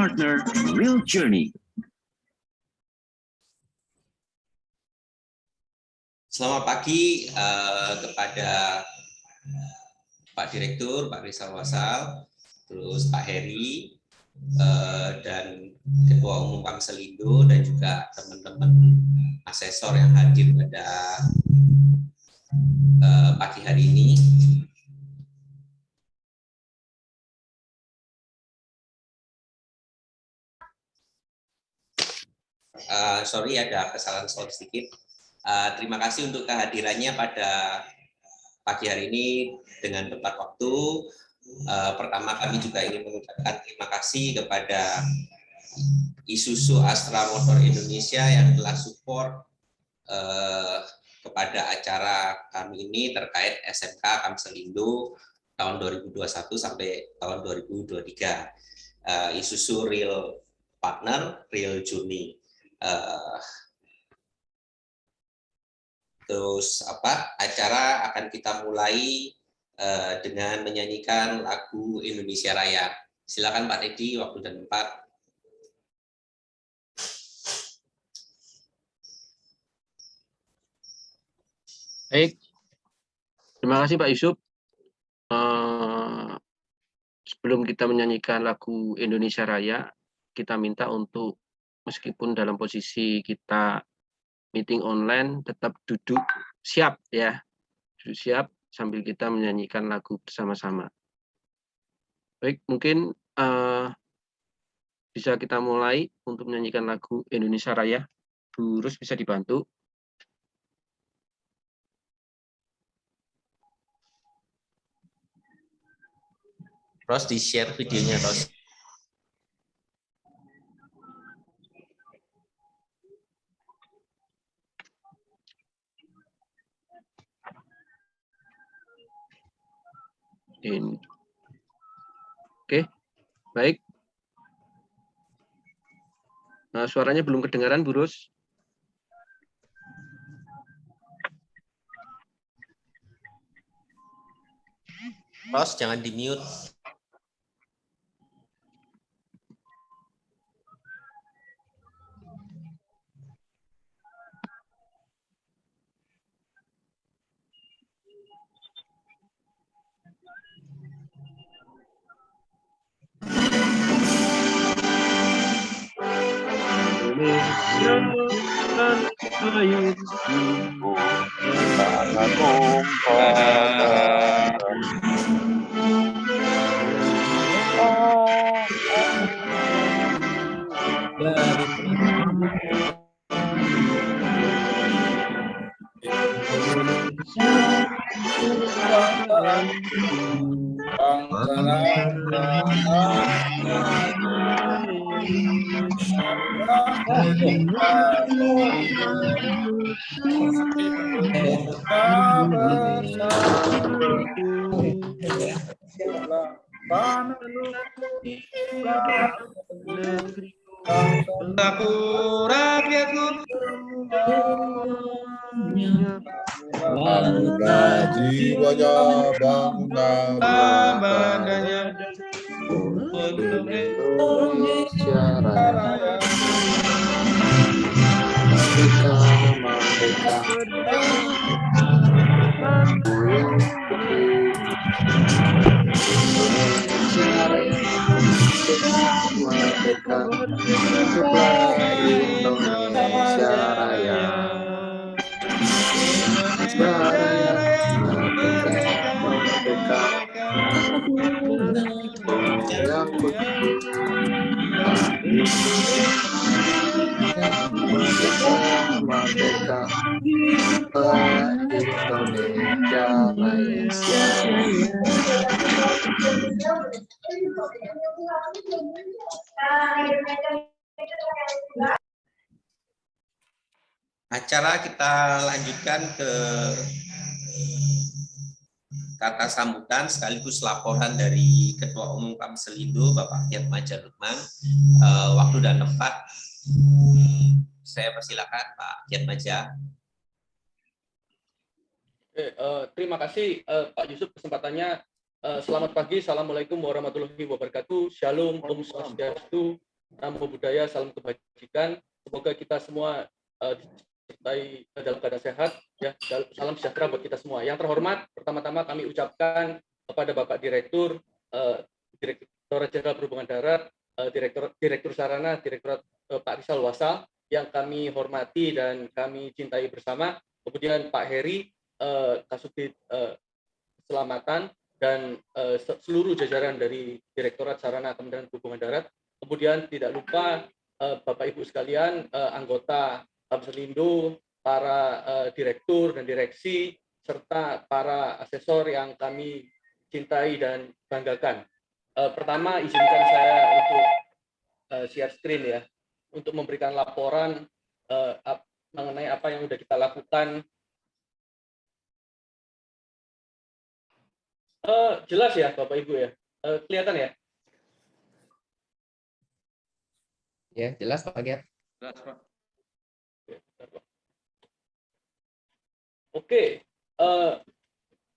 partner Real Journey. Selamat pagi kepada Pak Direktur, Pak Rizal Wasal, terus Pak Heri, dan Ketua Umum Kamselindo, dan juga teman-teman asesor yang hadir pada pagi hari ini. Sorry, ada kesalahan slide sedikit. Terima kasih untuk kehadirannya pada pagi hari ini dengan tepat waktu. Pertama, kami juga ingin mengucapkan terima kasih kepada Isuzu Astra Motor Indonesia yang telah support kepada acara kami ini terkait SMK Kamselindo tahun 2021 sampai tahun 2023. Isuzu Real Partner, Real Journey. Terus acara akan kita mulai dengan menyanyikan lagu Indonesia Raya. Silakan Pak Teddy, waktu dan tempat. Baik, terima kasih Pak Yusuf. Sebelum kita menyanyikan lagu Indonesia Raya, kita minta untuk meskipun dalam posisi kita meeting online, tetap duduk siap ya, duduk siap sambil kita menyanyikan lagu bersama-sama. Baik, mungkin bisa kita mulai untuk menyanyikan lagu Indonesia Raya. Bu Rus bisa dibantu. Ros, di-share videonya, Ros. Oke, baik. Nah, suaranya belum kedengaran, Bu Rus. Ros, jangan di-mute. Aku rakyatku bangunlah jiwanya, bangunlah bandanya untuk Indonesia Raya. Merdeka, merdeka, hiduplah Indonesia Raya. Indonesia Raya, merdeka, yang putih, merdeka, Indonesia Raya. Acara kita lanjutkan ke kata sambutan sekaligus laporan dari Ketua Umum Kamselindo Bapak Kiat Maja Lukman. Waktu dan tempat saya persilakan Pak Kiat Maja. Terima kasih Pak Yusuf kesempatannya. Selamat pagi, Assalamualaikum warahmatullahi wabarakatuh. Shalom, Om Swastiastu, namo buddhaya, salam kebajikan. Semoga kita semua disertai dalam keadaan sehat, ya. Salam sejahtera buat kita semua. Yang terhormat, pertama-tama kami ucapkan kepada Bapak Direktur, Direktorat Jenderal Perhubungan Darat, Direktur Sarana, Direktorat Pak Rizal Wasal, yang kami hormati dan kami cintai bersama. Kemudian Pak Heri, Kasubdit Keselamatan, dan seluruh jajaran dari Direktorat Sarana Kementerian Perhubungan Darat. Kemudian tidak lupa Bapak Ibu sekalian, anggota Kamselindo, para direktur dan direksi, serta para asesor yang kami cintai dan banggakan. Pertama, izinkan saya untuk share screen ya, untuk memberikan laporan mengenai apa yang sudah kita lakukan. Jelas ya Bapak Ibu ya? Kelihatan ya? Ya, jelas Pak Giat. Jelas, Pak. Oke,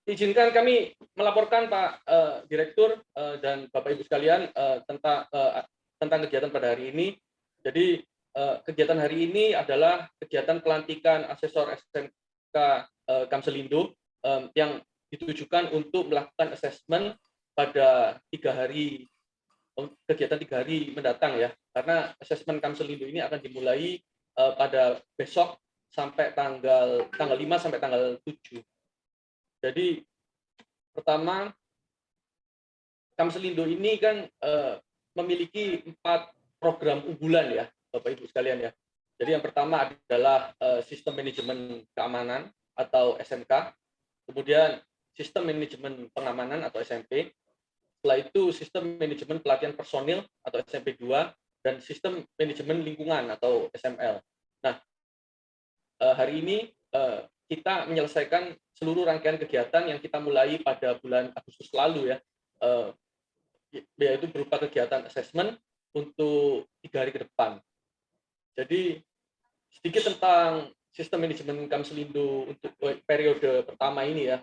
izinkan kami melaporkan Pak Direktur dan Bapak Ibu sekalian tentang kegiatan pada hari ini. Jadi kegiatan hari ini adalah kegiatan pelantikan asesor SMK Kamselindo yang ditujukan untuk melakukan asesmen pada kegiatan 3 hari mendatang ya, karena asesmen Kamselindo ini akan dimulai pada besok sampai tanggal 5 sampai tanggal 7. Jadi pertama, Kamselindo ini kan memiliki 4 program unggulan ya Bapak Ibu sekalian ya. Jadi yang pertama adalah sistem manajemen keamanan atau SMK, kemudian sistem manajemen pengamanan atau SMP, setelah itu sistem manajemen pelatihan personil atau SMP 2, dan sistem manajemen lingkungan atau SML. Nah, hari ini kita menyelesaikan seluruh rangkaian kegiatan yang kita mulai pada bulan Agustus lalu ya, yaitu berupa kegiatan asesmen untuk 3 hari ke depan. Jadi sedikit tentang sistem manajemen Kamselindo untuk periode pertama ini ya,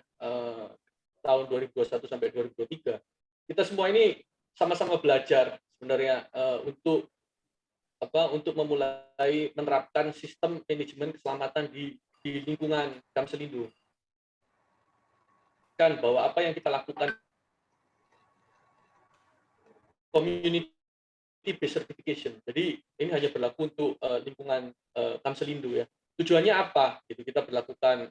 tahun 2021 sampai 2023. Kita semua ini sama-sama belajar sebenarnya untuk memulai menerapkan sistem manajemen keselamatan di lingkungan Kamselindo. Kan bahwa apa yang kita lakukan community based certification. Jadi ini hanya berlaku untuk lingkungan Kamselindo ya. Tujuannya apa? Gitu, kita berlakukan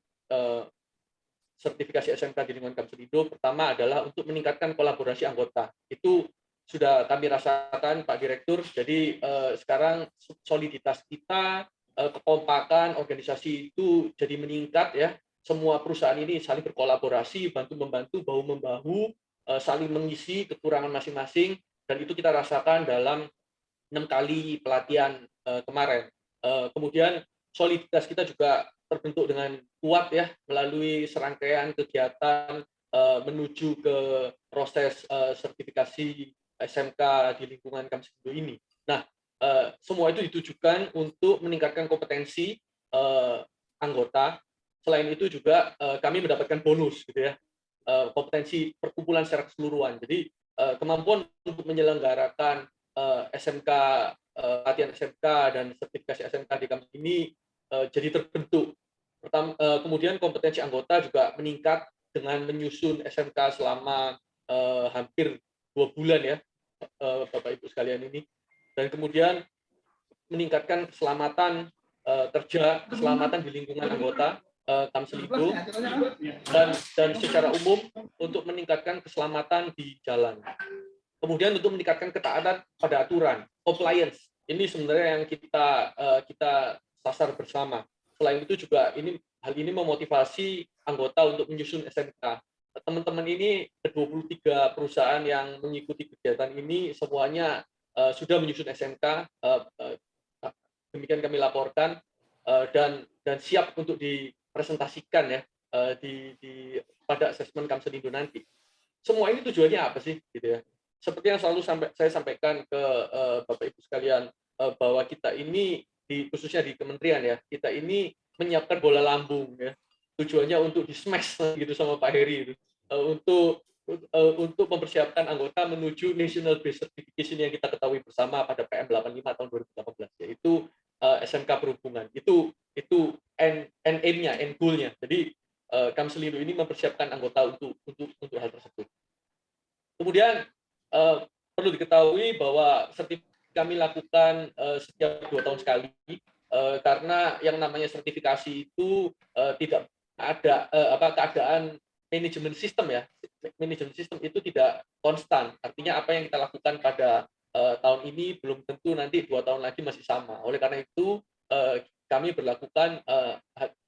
sertifikasi SMK di lingkungan Kamselindo. Pertama adalah untuk meningkatkan kolaborasi anggota. Itu sudah kami rasakan Pak Direktur. Jadi sekarang soliditas kita, kekompakan organisasi itu jadi meningkat ya. Semua perusahaan ini saling berkolaborasi, bantu-membantu, bahu-membahu, saling mengisi kekurangan masing-masing, dan itu kita rasakan dalam 6 kali pelatihan kemarin. Kemudian soliditas kita juga terbentuk dengan kuat ya melalui serangkaian kegiatan menuju ke proses sertifikasi SMK di lingkungan Kamselindo ini. Nah, semua itu ditujukan untuk meningkatkan kompetensi anggota. Selain itu juga kami mendapatkan bonus gitu ya, kompetensi perkumpulan secara keseluruhan. Jadi kemampuan untuk menyelenggarakan SMK, latihan SMK dan sertifikasi SMK di kampus ini jadi terbentuk. Kemudian kompetensi anggota juga meningkat dengan menyusun SMK selama hampir 2 bulan ya, Bapak Ibu sekalian ini. Dan kemudian meningkatkan keselamatan kerja, keselamatan di lingkungan anggota Kamselindo, dan secara umum untuk meningkatkan keselamatan di jalan. Kemudian untuk meningkatkan ketaatan pada aturan, compliance. Ini sebenarnya yang kita sasar bersama. Selain itu juga hal ini memotivasi anggota untuk menyusun SMK. Teman-teman ini 23 perusahaan yang mengikuti kegiatan ini semuanya sudah menyusun SMK. Demikian kami laporkan dan siap untuk dipresentasikan ya pada asesmen Kamselindo nanti. Semua ini tujuannya apa sih gitu ya? Seperti yang selalu saya sampaikan ke Bapak Ibu sekalian, bahwa kita ini khususnya di kementerian ya, kita ini menyiapkan bola lambung ya. Tujuannya untuk di smash gitu sama Pak Heri itu. Untuk untuk mempersiapkan anggota menuju National Base Certification yang kita ketahui bersama pada PM 85 tahun 2018, yaitu SMK Perhubungan. Itu end aim-nya, end goal-nya. Jadi Kamselindo ini mempersiapkan anggota untuk hal tersebut. Kemudian perlu diketahui bahwa sertifikasi kami lakukan setiap 2 tahun sekali, karena yang namanya sertifikasi itu tidak ada keadaan manajemen sistem ya. Manajemen sistem itu tidak konstan. Artinya apa yang kita lakukan pada tahun ini belum tentu nanti 2 tahun lagi masih sama. Oleh karena itu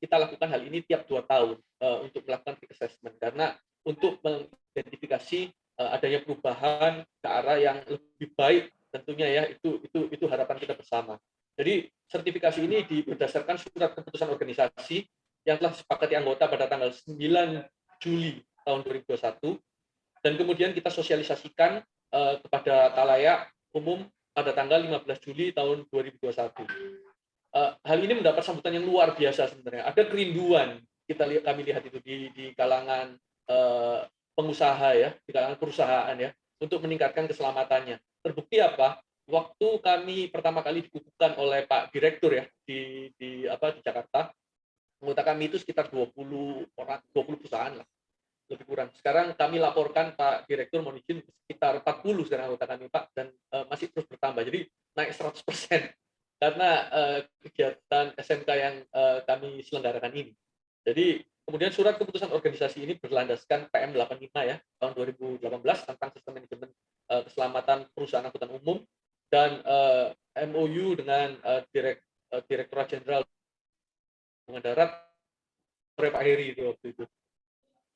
kita lakukan hal ini tiap 2 tahun untuk melakukan risk assessment, karena untuk mengidentifikasi adanya perubahan ke arah yang lebih baik tentunya ya, itu harapan kita bersama. Jadi sertifikasi ini berdasarkan surat keputusan organisasi yang telah disepakati anggota pada tanggal 9 Juli tahun 2021, dan kemudian kita sosialisasikan kepada khalayak umum pada tanggal 15 Juli tahun 2021. Hal ini mendapat sambutan yang luar biasa sebenarnya. Ada kerinduan kami lihat itu di kalangan pengusaha ya, di kalangan perusahaan ya, untuk meningkatkan keselamatannya. Terbukti apa? Waktu kami pertama kali dikukuhkan oleh Pak Direktur ya di Jakarta, anggota kami itu sekitar 20 perusahaan lah, lebih kurang. Sekarang kami laporkan Pak Direktur mohon izin sekitar 40 sekarang anggota kami Pak, dan masih terus bertambah. Jadi naik 100% karena kegiatan SMK yang kami selenggarakan ini. Jadi kemudian surat keputusan organisasi ini berlandaskan PM 85 ya tahun 2018 tentang sistem manajemen keselamatan perusahaan angkutan umum, dan MOU dengan Direktorat Jenderal Darat oleh Pak Heri itu waktu itu.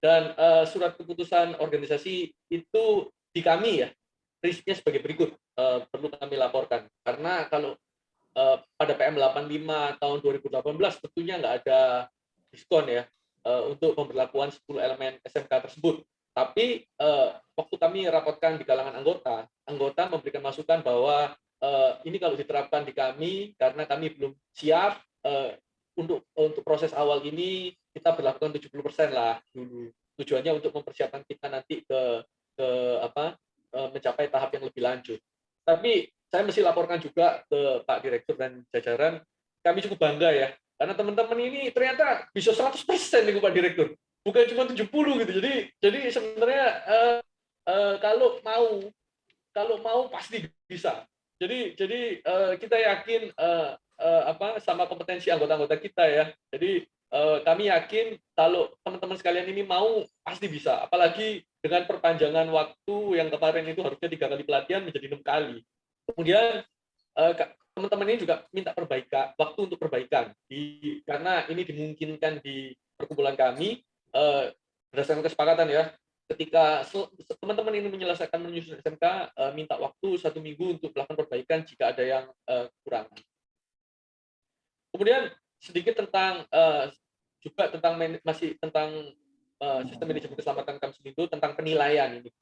Dan surat keputusan organisasi itu di kami ya, prinsipnya sebagai berikut, perlu kami laporkan. Karena kalau pada PM 85 tahun 2018 tentunya nggak ada diskon ya untuk pemberlakuan 10 elemen SMK tersebut. Tapi waktu kami rapatkan di kalangan anggota memberikan masukan bahwa ini kalau diterapkan di kami, karena kami belum siap untuk proses awal ini, kita berlakukan 70% lah dulu. Tujuannya untuk mempersiapkan kita nanti mencapai tahap yang lebih lanjut. Tapi saya mesti laporkan juga ke Pak Direktur dan jajaran, kami cukup bangga ya, karena teman-teman ini ternyata bisa 100% nih Pak Direktur, bukan cuma 70 gitu. Jadi sebenarnya kalau mau pasti bisa. Jadi kita yakin sama kompetensi anggota-anggota kita ya. Jadi kami yakin kalau teman-teman sekalian ini mau pasti bisa. Apalagi dengan perpanjangan waktu yang kemarin itu harusnya 3 kali pelatihan menjadi 6 kali. Kemudian teman-teman ini juga minta waktu untuk perbaikan, karena ini dimungkinkan di perkumpulan kami berdasarkan kesepakatan ya. Ketika teman-teman ini menyusun SMK, minta waktu 1 minggu untuk melakukan perbaikan jika ada yang kurang. Kemudian sedikit tentang sistem manajemen keselamatan Kamselindo, tentang penilaian ini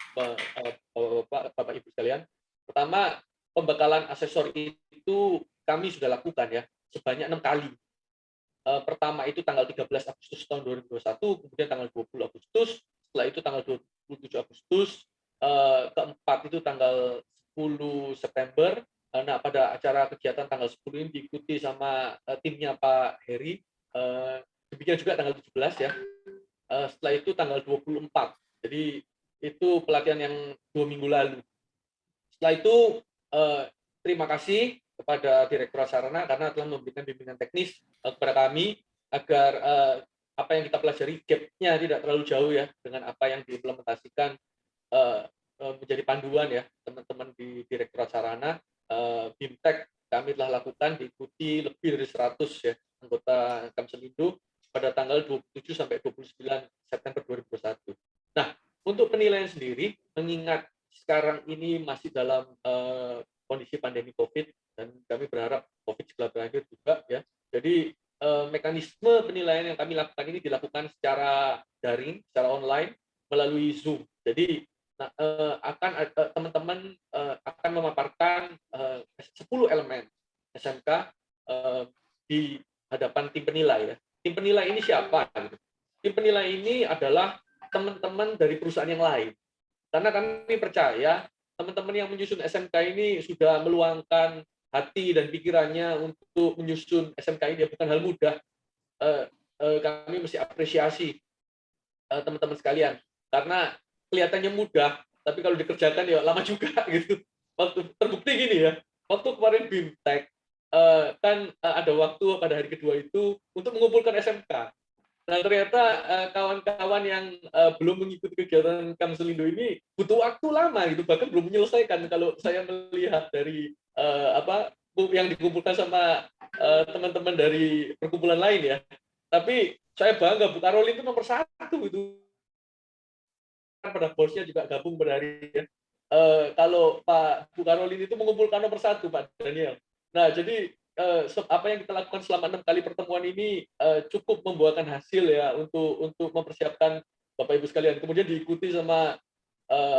Bapak Ibu sekalian. Pertama, pembekalan asesor itu kami sudah lakukan ya sebanyak 6 kali. Pertama itu tanggal 13 Agustus tahun 2021, kemudian tanggal 20 Agustus, setelah itu tanggal 27 Agustus, keempat itu tanggal 10 September. Nah, pada acara kegiatan tanggal 10 ini diikuti sama timnya Pak Heri. Demikian juga tanggal 17 ya. Setelah itu tanggal 24. Jadi itu pelatihan yang 2 minggu lalu. Setelah itu terima kasih kepada Direktorat Sarana karena telah memberikan bimbingan teknis kepada kami agar apa yang kita pelajari gap-nya tidak terlalu jauh ya dengan apa yang diimplementasikan menjadi panduan ya teman-teman di Direktorat Sarana. BIMTEK kami telah lakukan, diikuti lebih dari 100 ya anggota Kamselindo pada tanggal 27 sampai 29 September 2021. Nah, untuk penilaian sendiri, mengingat sekarang ini masih dalam kondisi pandemi COVID, dan kami berharap COVID segera berakhir juga ya. Jadi mekanisme penilaian yang kami lakukan ini dilakukan secara daring, secara online melalui Zoom. Jadi teman-teman akan memaparkan 10 elemen SMK di hadapan tim penilai ya. Tim penilai ini siapa? Tim penilai ini adalah teman-teman dari perusahaan yang lain. Karena kami percaya teman-teman yang menyusun SMK ini sudah meluangkan hati dan pikirannya untuk menyusun SMK ini, bukan hal mudah. Kami mesti apresiasi teman-teman sekalian, karena kelihatannya mudah, tapi kalau dikerjakan ya lama juga gitu. Waktu terbukti gini ya, waktu kemarin BIMTEK kan ada waktu pada hari kedua itu untuk mengumpulkan SMK. Nah ternyata kawan-kawan yang belum mengikuti kegiatan Kamselindo ini butuh waktu lama gitu, bahkan belum menyelesaikan kalau saya melihat dari yang dikumpulkan sama teman-teman dari perkumpulan lain ya. Tapi saya bangga, Bu Karolin itu nomor 1 itu. Pada bosnya juga gabung pada hari ya. Kalau Pak Bu Karolin itu mengumpulkan nomor 1, Pak Daniel. Nah jadi apa yang kita lakukan selama 6 kali pertemuan ini cukup membuahkan hasil ya untuk mempersiapkan Bapak Ibu sekalian. Kemudian diikuti sama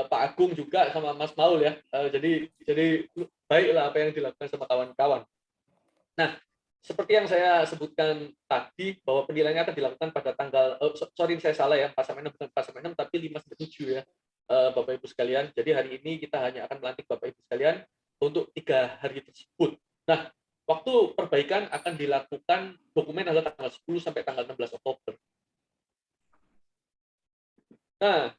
Pak Agung juga sama Mas Maul ya. Jadi baiklah apa yang dilakukan sama kawan-kawan. Nah, seperti yang saya sebutkan tadi bahwa penilaiannya akan dilakukan pada tanggal saya salah ya, 4-6 bukan 4-6 tapi 5-7 ya. Bapak Ibu sekalian. Jadi hari ini kita hanya akan melantik Bapak Ibu sekalian untuk 3 hari tersebut. Nah, waktu perbaikan akan dilakukan dokumen adalah tanggal 10 sampai tanggal 16 Oktober. Nah,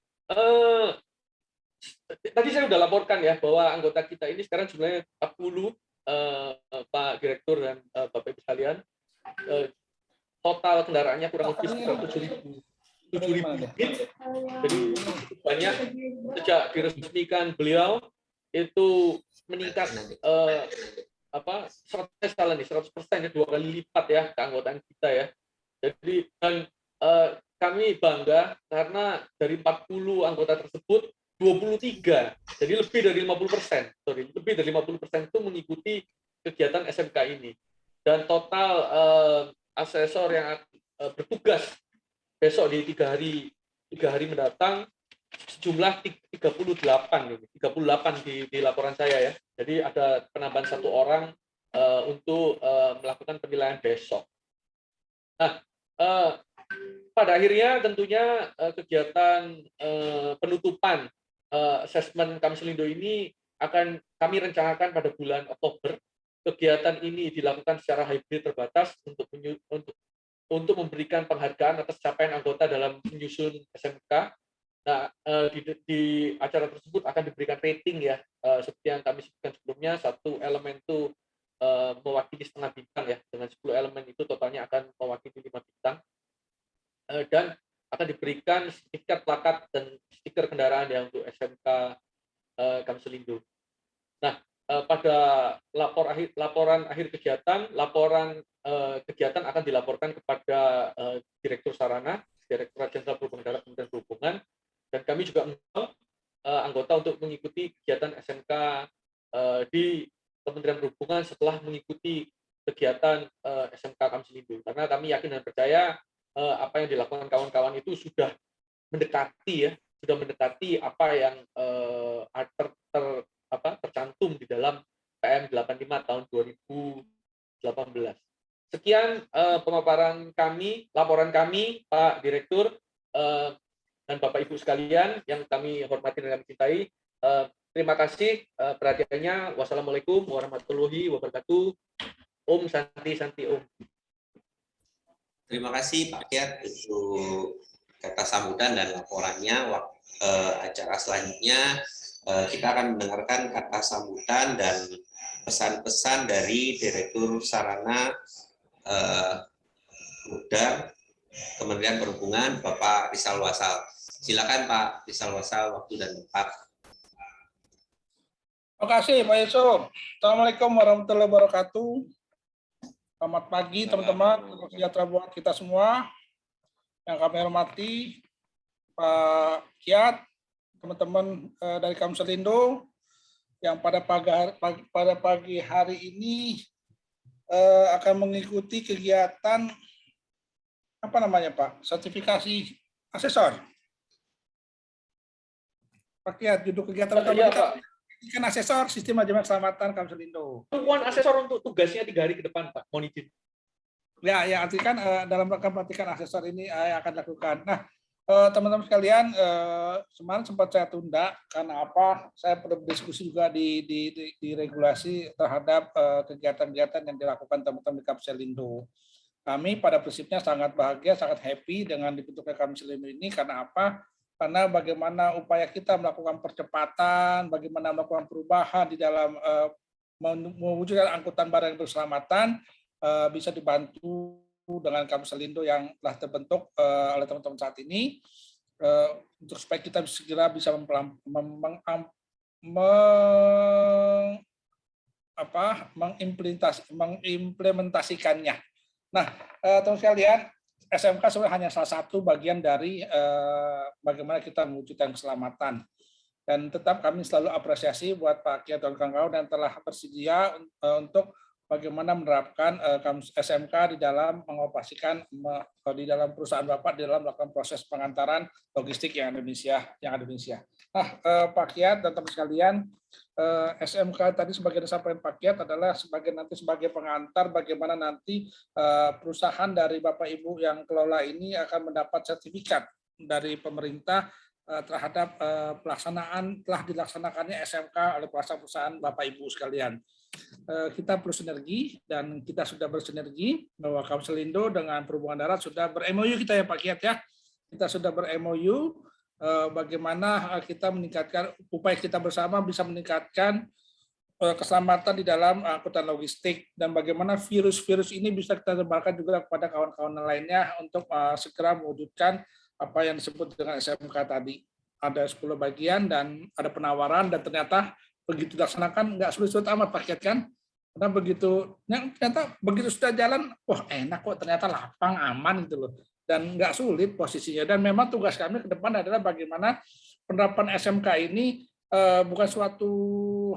tadi saya sudah laporkan ya bahwa anggota kita ini sekarang jumlahnya 40, Pak Direktur dan Bapak Ibu sekalian. Total kendaraannya kurang lebih sekitar 7.000 unit. Jadi banyak. Sejak diresmikan beliau itu meningkat 100% ya, 2 kali lipat ya keanggotaan kita ya. Jadi dan kami bangga karena dari 40 anggota tersebut 23, jadi lebih dari 50% itu mengikuti kegiatan SMK ini. Dan total asesor yang bertugas besok di 3 hari mendatang sejumlah 38 di laporan saya ya. Jadi ada penambahan 1 orang untuk melakukan penilaian besok. Nah, pada akhirnya tentunya kegiatan penutupan asesmen Kamselindo ini akan kami rencanakan pada bulan Oktober. Kegiatan ini dilakukan secara hybrid terbatas untuk memberikan penghargaan atas capaian anggota dalam menyusun SMK. Nah, di acara tersebut akan diberikan rating ya, seperti yang kami sebutkan sebelumnya. 1 elemen itu mewakili setengah bintang ya, dengan 10 elemen itu totalnya akan mewakili 5 bintang. Dan akan diberikan sertifikat plakat dan stiker kendaraan ya untuk SMK Kamselindo. Nah, pada laporan akhir kegiatan, kegiatan akan dilaporkan kepada Direktur Sarana, Direktorat Jenderal Perhubungan Darat Kementerian Perhubungan, dan kami juga mengundang anggota untuk mengikuti kegiatan SMK di Kementerian Perhubungan setelah mengikuti kegiatan SMK Kamselindo. Karena kami yakin dan percaya apa yang dilakukan kawan-kawan itu sudah mendekati apa yang tercantum di dalam PM 85 tahun 2018. Sekian pemaparan kami, laporan kami, Pak Direktur dan Bapak Ibu sekalian yang kami hormati dan kami cintai. Terima kasih perhatiannya. Wassalamualaikum warahmatullahi wabarakatuh. Om Santi Santi Om. Terima kasih Pak Kiat untuk kata sambutan dan laporannya. Acara selanjutnya kita akan mendengarkan kata sambutan dan pesan-pesan dari Direktur Sarana Moda Kementerian Perhubungan, Bapak Rizal Wasal. Silakan Pak Rizal Wasal, waktu dan tempat. Terima kasih Pak Yusuf. Assalamualaikum warahmatullahi wabarakatuh. Selamat pagi teman-teman, sejahtera buat kita semua. Yang kami hormati Pak Kiat, teman-teman dari Kamselindo yang pada pagi hari ini akan mengikuti kegiatan apa namanya Pak? Sertifikasi asesor. Pak Kiat, judul kegiatan utama kita kan asesor sistem manajemen keselamatan Kamselindo. Tuan asesor untuk tugasnya 3 hari ke depan, Pak. Mohon izin. Ya, artikan dalam rangka pelatihan asesor ini yang akan dilakukan. Nah, teman-teman sekalian, kemarin sempat saya tunda karena apa? Saya perlu berdiskusi juga di regulasi terhadap kegiatan-kegiatan yang dilakukan teman-teman di Kamselindo. Kami pada prinsipnya sangat bahagia, sangat happy dengan dibentuknya Kamselindo ini karena apa? Karena bagaimana upaya kita melakukan percepatan, bagaimana melakukan perubahan di dalam mewujudkan angkutan barang yang berkeselamatan bisa dibantu dengan Kamselindo yang telah terbentuk oleh teman-teman saat ini untuk supaya kita segera bisa mengimplementasikannya. Nah, teman sekalian, SMK sebenarnya hanya salah satu bagian dari bagaimana kita mewujudkan keselamatan. Dan tetap kami selalu apresiasi buat Pak Kiai dan kawan-kawan yang telah bersedia untuk bagaimana menerapkan SMK di dalam mengoperasikan di dalam perusahaan Bapak di dalam melakukan proses pengantaran logistik yang ada di Indonesia. Nah, Pak Kiai dan teman sekalian, SMK tadi sebagai disampaikan Pak Kiai adalah sebagai pengantar bagaimana nanti perusahaan dari Bapak Ibu yang kelola ini akan mendapat sertifikat dari pemerintah terhadap telah dilaksanakannya SMK oleh perusahaan Bapak Ibu sekalian. Kita perlu sinergi dan kita sudah bersinergi bahwa Kamselindo dengan Perhubungan Darat sudah ber-MOU kita ya Pak Kiat ya. Kita sudah ber-MOU bagaimana kita meningkatkan upaya kita bersama bisa meningkatkan keselamatan di dalam angkutan logistik dan bagaimana virus-virus ini bisa kita sebarkan juga kepada kawan-kawan lainnya untuk segera mewujudkan apa yang disebut dengan SMK tadi. Ada 10 bagian dan ada penawaran dan ternyata begitu dilaksanakan nggak sulit-sulit amat Pak Kiat kan? Karena ternyata begitu sudah jalan, wah enak kok, ternyata lapang, aman gitu loh. Dan nggak sulit posisinya. Dan memang tugas kami ke depan adalah bagaimana penerapan SMK ini bukan suatu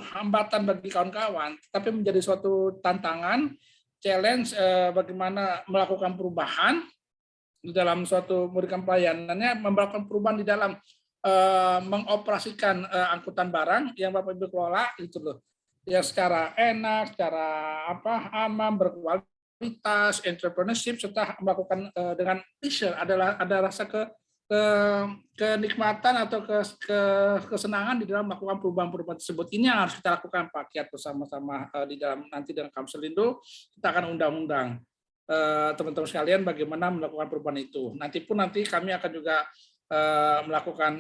hambatan bagi kawan-kawan, tapi menjadi suatu tantangan, challenge bagaimana melakukan perubahan di dalam suatu memberikan pelayanannya, melakukan perubahan di dalam mengoperasikan angkutan barang yang Bapak Ibu kelola itu loh, yang secara enak, secara aman, berkualitas, entrepreneurship, serta melakukan dengan pleasure, ada rasa kenikmatan atau kesenangan di dalam melakukan perubahan-perubahan tersebut. Ini yang harus kita lakukan Pak Kiat bersama-sama di dalam nanti dengan Kamselindo kita akan undang-undang teman-teman sekalian bagaimana melakukan perubahan itu. Nanti kami akan juga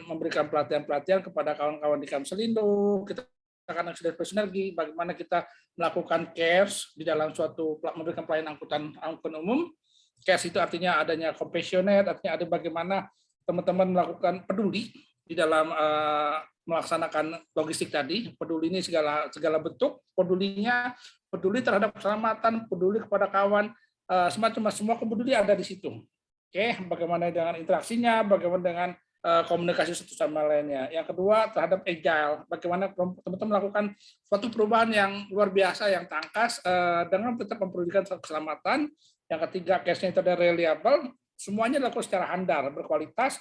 memberikan pelatihan-pelatihan kepada kawan-kawan di Kamselindo. Kita akan sudah bersinergi bagaimana kita melakukan CARES di dalam suatu memberikan pelayanan angkutan umum. CARES itu artinya adanya compassionate, artinya ada bagaimana teman-teman melakukan peduli di dalam melaksanakan logistik tadi. Peduli ini segala bentuk, peduli terhadap keselamatan, peduli kepada kawan, semua peduli ada di situ. Oke, bagaimana dengan interaksinya, bagaimana dengan komunikasi satu sama lainnya. Yang kedua, terhadap agile, bagaimana teman-teman melakukan suatu perubahan yang luar biasa, yang tangkas, dengan tetap memperdulikan keselamatan. Yang ketiga, case-nya itu ada reliable, semuanya dilakukan secara handal, berkualitas,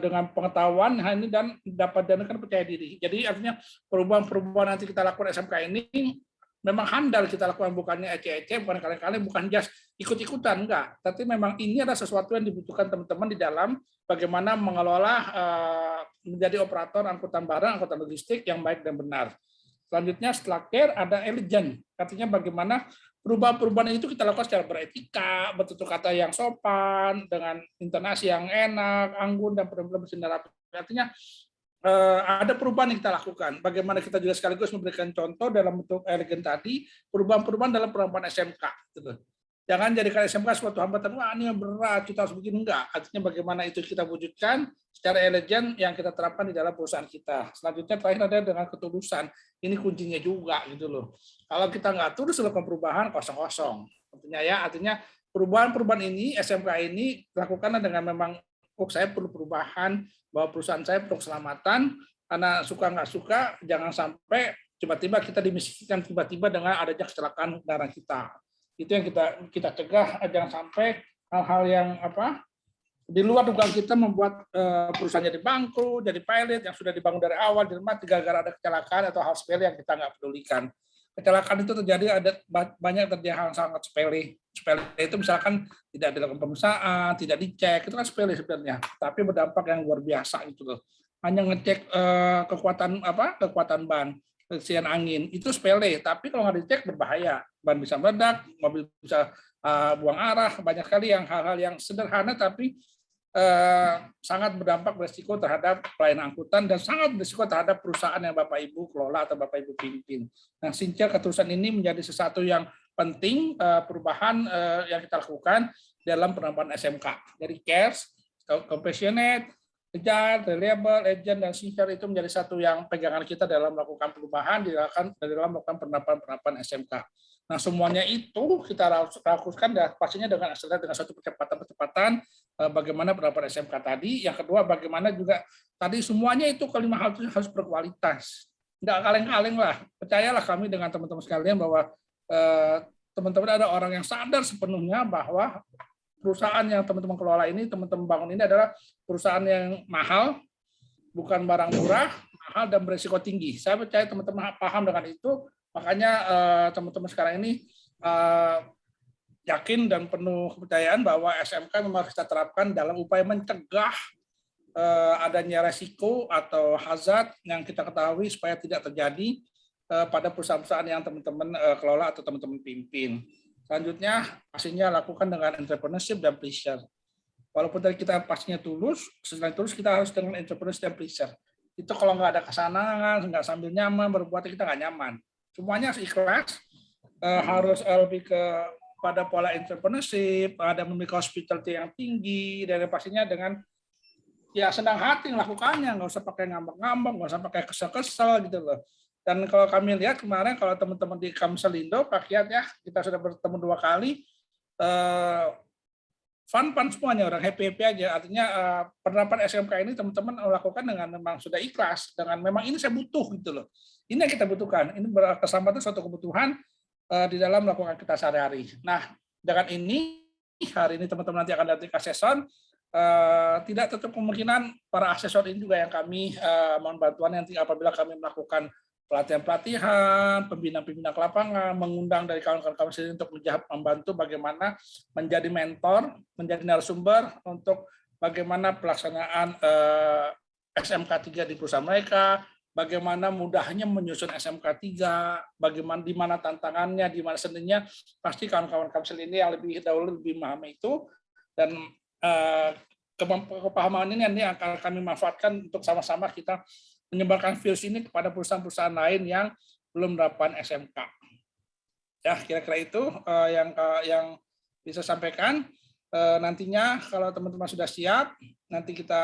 dengan pengetahuan dan dapat danakan percaya diri. Jadi artinya perubahan-perubahan nanti kita lakukan SMK ini memang handal kita lakukan, bukannya ece-ece, bukan kali-kali, bukan just ikut-ikutan, enggak. Tapi memang ini adalah sesuatu yang dibutuhkan teman-teman di dalam bagaimana mengelola menjadi operator angkutan barang, angkutan logistik yang baik dan benar. Selanjutnya setelah care ada elegant, artinya bagaimana perubahan-perubahan itu kita lakukan secara beretika, bertutur kata yang sopan, dengan intonasi yang enak, anggun, dan benar-benar bersinar. Artinya ada perubahan yang kita lakukan. Bagaimana kita juga sekaligus memberikan contoh dalam bentuk elegan tadi, perubahan-perubahan dalam penerapan SMK. Gitu. Jangan jadikan SMK suatu hambatan, wah ini yang berat, kita harus begini, enggak. Artinya bagaimana itu kita wujudkan secara elegan yang kita terapkan di dalam perusahaan kita. Selanjutnya terakhir ada dengan ketulusan. Ini kuncinya juga gitu loh. Kalau kita nggak tulus melakukan perubahan, kosong-kosong. Artinya perubahan-perubahan ini, SMK ini dilakukan dengan memang saya perlu perubahan, bahwa perusahaan saya perlu keselamatan, karena suka nggak suka, jangan sampai tiba-tiba kita dimisikan tiba-tiba dengan adanya kecelakaan kendaraan kita. Itu yang kita cegah, jangan sampai hal-hal yang di luar dugaan kita membuat perusahaan jadi bangkrut, jadi pilot yang sudah dibangun dari awal, jadi mati gara-gara ada kecelakaan atau hal sepele yang kita nggak pedulikan. kecelakaan itu terjadi banyak terjadi hal sangat sepele. Sepele itu misalkan tidak dilakukan pemeriksaan, tidak dicek, itu kan sepele sebenarnya, tapi berdampak yang luar biasa itu loh. Hanya ngecek kekuatan ban, kesian angin, itu sepele, tapi kalau nggak dicek berbahaya. Ban bisa meledak, mobil bisa buang arah, banyak sekali hal-hal yang sederhana tapi sangat berdampak berisiko terhadap pelayanan angkutan dan sangat berisiko terhadap perusahaan yang Bapak Ibu kelola atau Bapak Ibu pimpin. Nah, sincir keterusan ini menjadi sesuatu yang penting, perubahan yang kita lakukan dalam penerapan SMK. Dari cares, compassionate, agile, reliable, agent, dan sincere itu menjadi satu yang pegangan kita dalam melakukan perubahan dalam melakukan penerapan SMK. Nah, semuanya itu kita lakukan pastinya dengan satu percepatan bagaimana penerapan SMK tadi. Yang kedua, bagaimana juga tadi semuanya itu kelima hal itu harus berkualitas. Nggak kaleng-kaleng lah. Percayalah kami dengan teman-teman sekalian bahwa teman-teman ada orang yang sadar sepenuhnya bahwa perusahaan yang teman-teman kelola ini, teman-teman bangun ini adalah perusahaan yang mahal, bukan barang murah, mahal dan berisiko tinggi. Saya percaya teman-teman paham dengan itu, makanya teman-teman sekarang ini yakin dan penuh kepercayaan bahwa SMK memang harus kita terapkan dalam upaya mencegah adanya resiko atau hazard yang kita ketahui supaya tidak terjadi pada perusahaan-perusahaan yang teman-teman kelola atau teman-teman pimpin. Selanjutnya, pastinya lakukan dengan entrepreneurship dan pleasure. Walaupun tadi kita pastinya tulus, selain tulus kita harus dengan entrepreneurship dan pleasure. Itu kalau nggak ada kesenangan, nggak sambil nyaman, berbuat kita nggak nyaman. Semuanya harus ikhlas, harus lebih pada pola entrepreneurship, ada memiliki hospitality yang tinggi, dan pastinya dengan ya senang hati melakukannya, nggak usah pakai ngambek-ngambek, nggak usah pakai kesel-kesel gitu loh. Dan kalau kami lihat kemarin, kalau teman-teman di Kamselindo, Pak Kiat ya, kita sudah bertemu 2 kali, fun semuanya, orang happy aja. Artinya penerapan SMK ini teman-teman melakukan dengan memang sudah ikhlas, dengan memang ini saya butuh gitu loh. Ini yang kita butuhkan, ini berkesamaan suatu kebutuhan di dalam melakukan kita sehari-hari. Nah, dengan ini, hari ini teman-teman nanti akan datang ke asesor, tidak tertutup kemungkinan para asesor ini juga yang kami mohon bantuan nanti apabila kami melakukan pelatihan-pelatihan, pembinaan-pembinaan ke lapangan, mengundang dari kawan-kawan kami sendiri untuk membantu bagaimana menjadi mentor, menjadi narasumber untuk bagaimana pelaksanaan SMK 3 di perusahaan mereka, bagaimana mudahnya menyusun SMK 3, bagaimana di mana tantangannya, di mana seninya, pasti kawan-kawan kami ini yang lebih dahulu lebih memahami itu, dan kepahaman ini akan kami manfaatkan untuk sama-sama kita menyebarkan virus ini kepada perusahaan-perusahaan lain yang belum menerapkan SMK. Ya, kira-kira itu yang bisa sampaikan. Nantinya kalau teman-teman sudah siap, nanti kita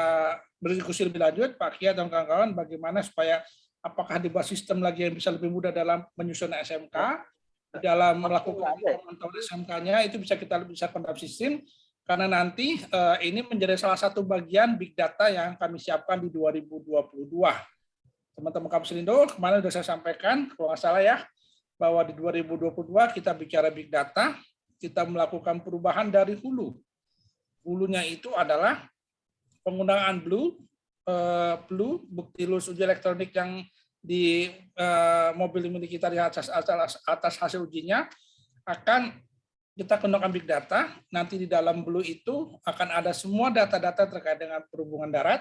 berdiskusi lebih lanjut, Pak Kia dan kawan-kawan, bagaimana supaya apakah dibuat sistem lagi yang bisa lebih mudah dalam menyusun SMK, dalam melakukan pemantauan SMK-nya, itu bisa kita bisa dalam sistem, karena nanti ini menjadi salah satu bagian big data yang kami siapkan di 2022. Teman-teman Kamselindo, kemarin sudah saya sampaikan, kalau nggak salah ya, bahwa di 2022 kita bicara big data, kita melakukan perubahan dari hulu. Hulunya itu adalah penggunaan Blue, bukti lulus uji elektronik yang di mobil milik kita di atas hasil ujinya, akan kita gunakan big data. Nanti di dalam Blue itu akan ada semua data-data terkait dengan perhubungan darat,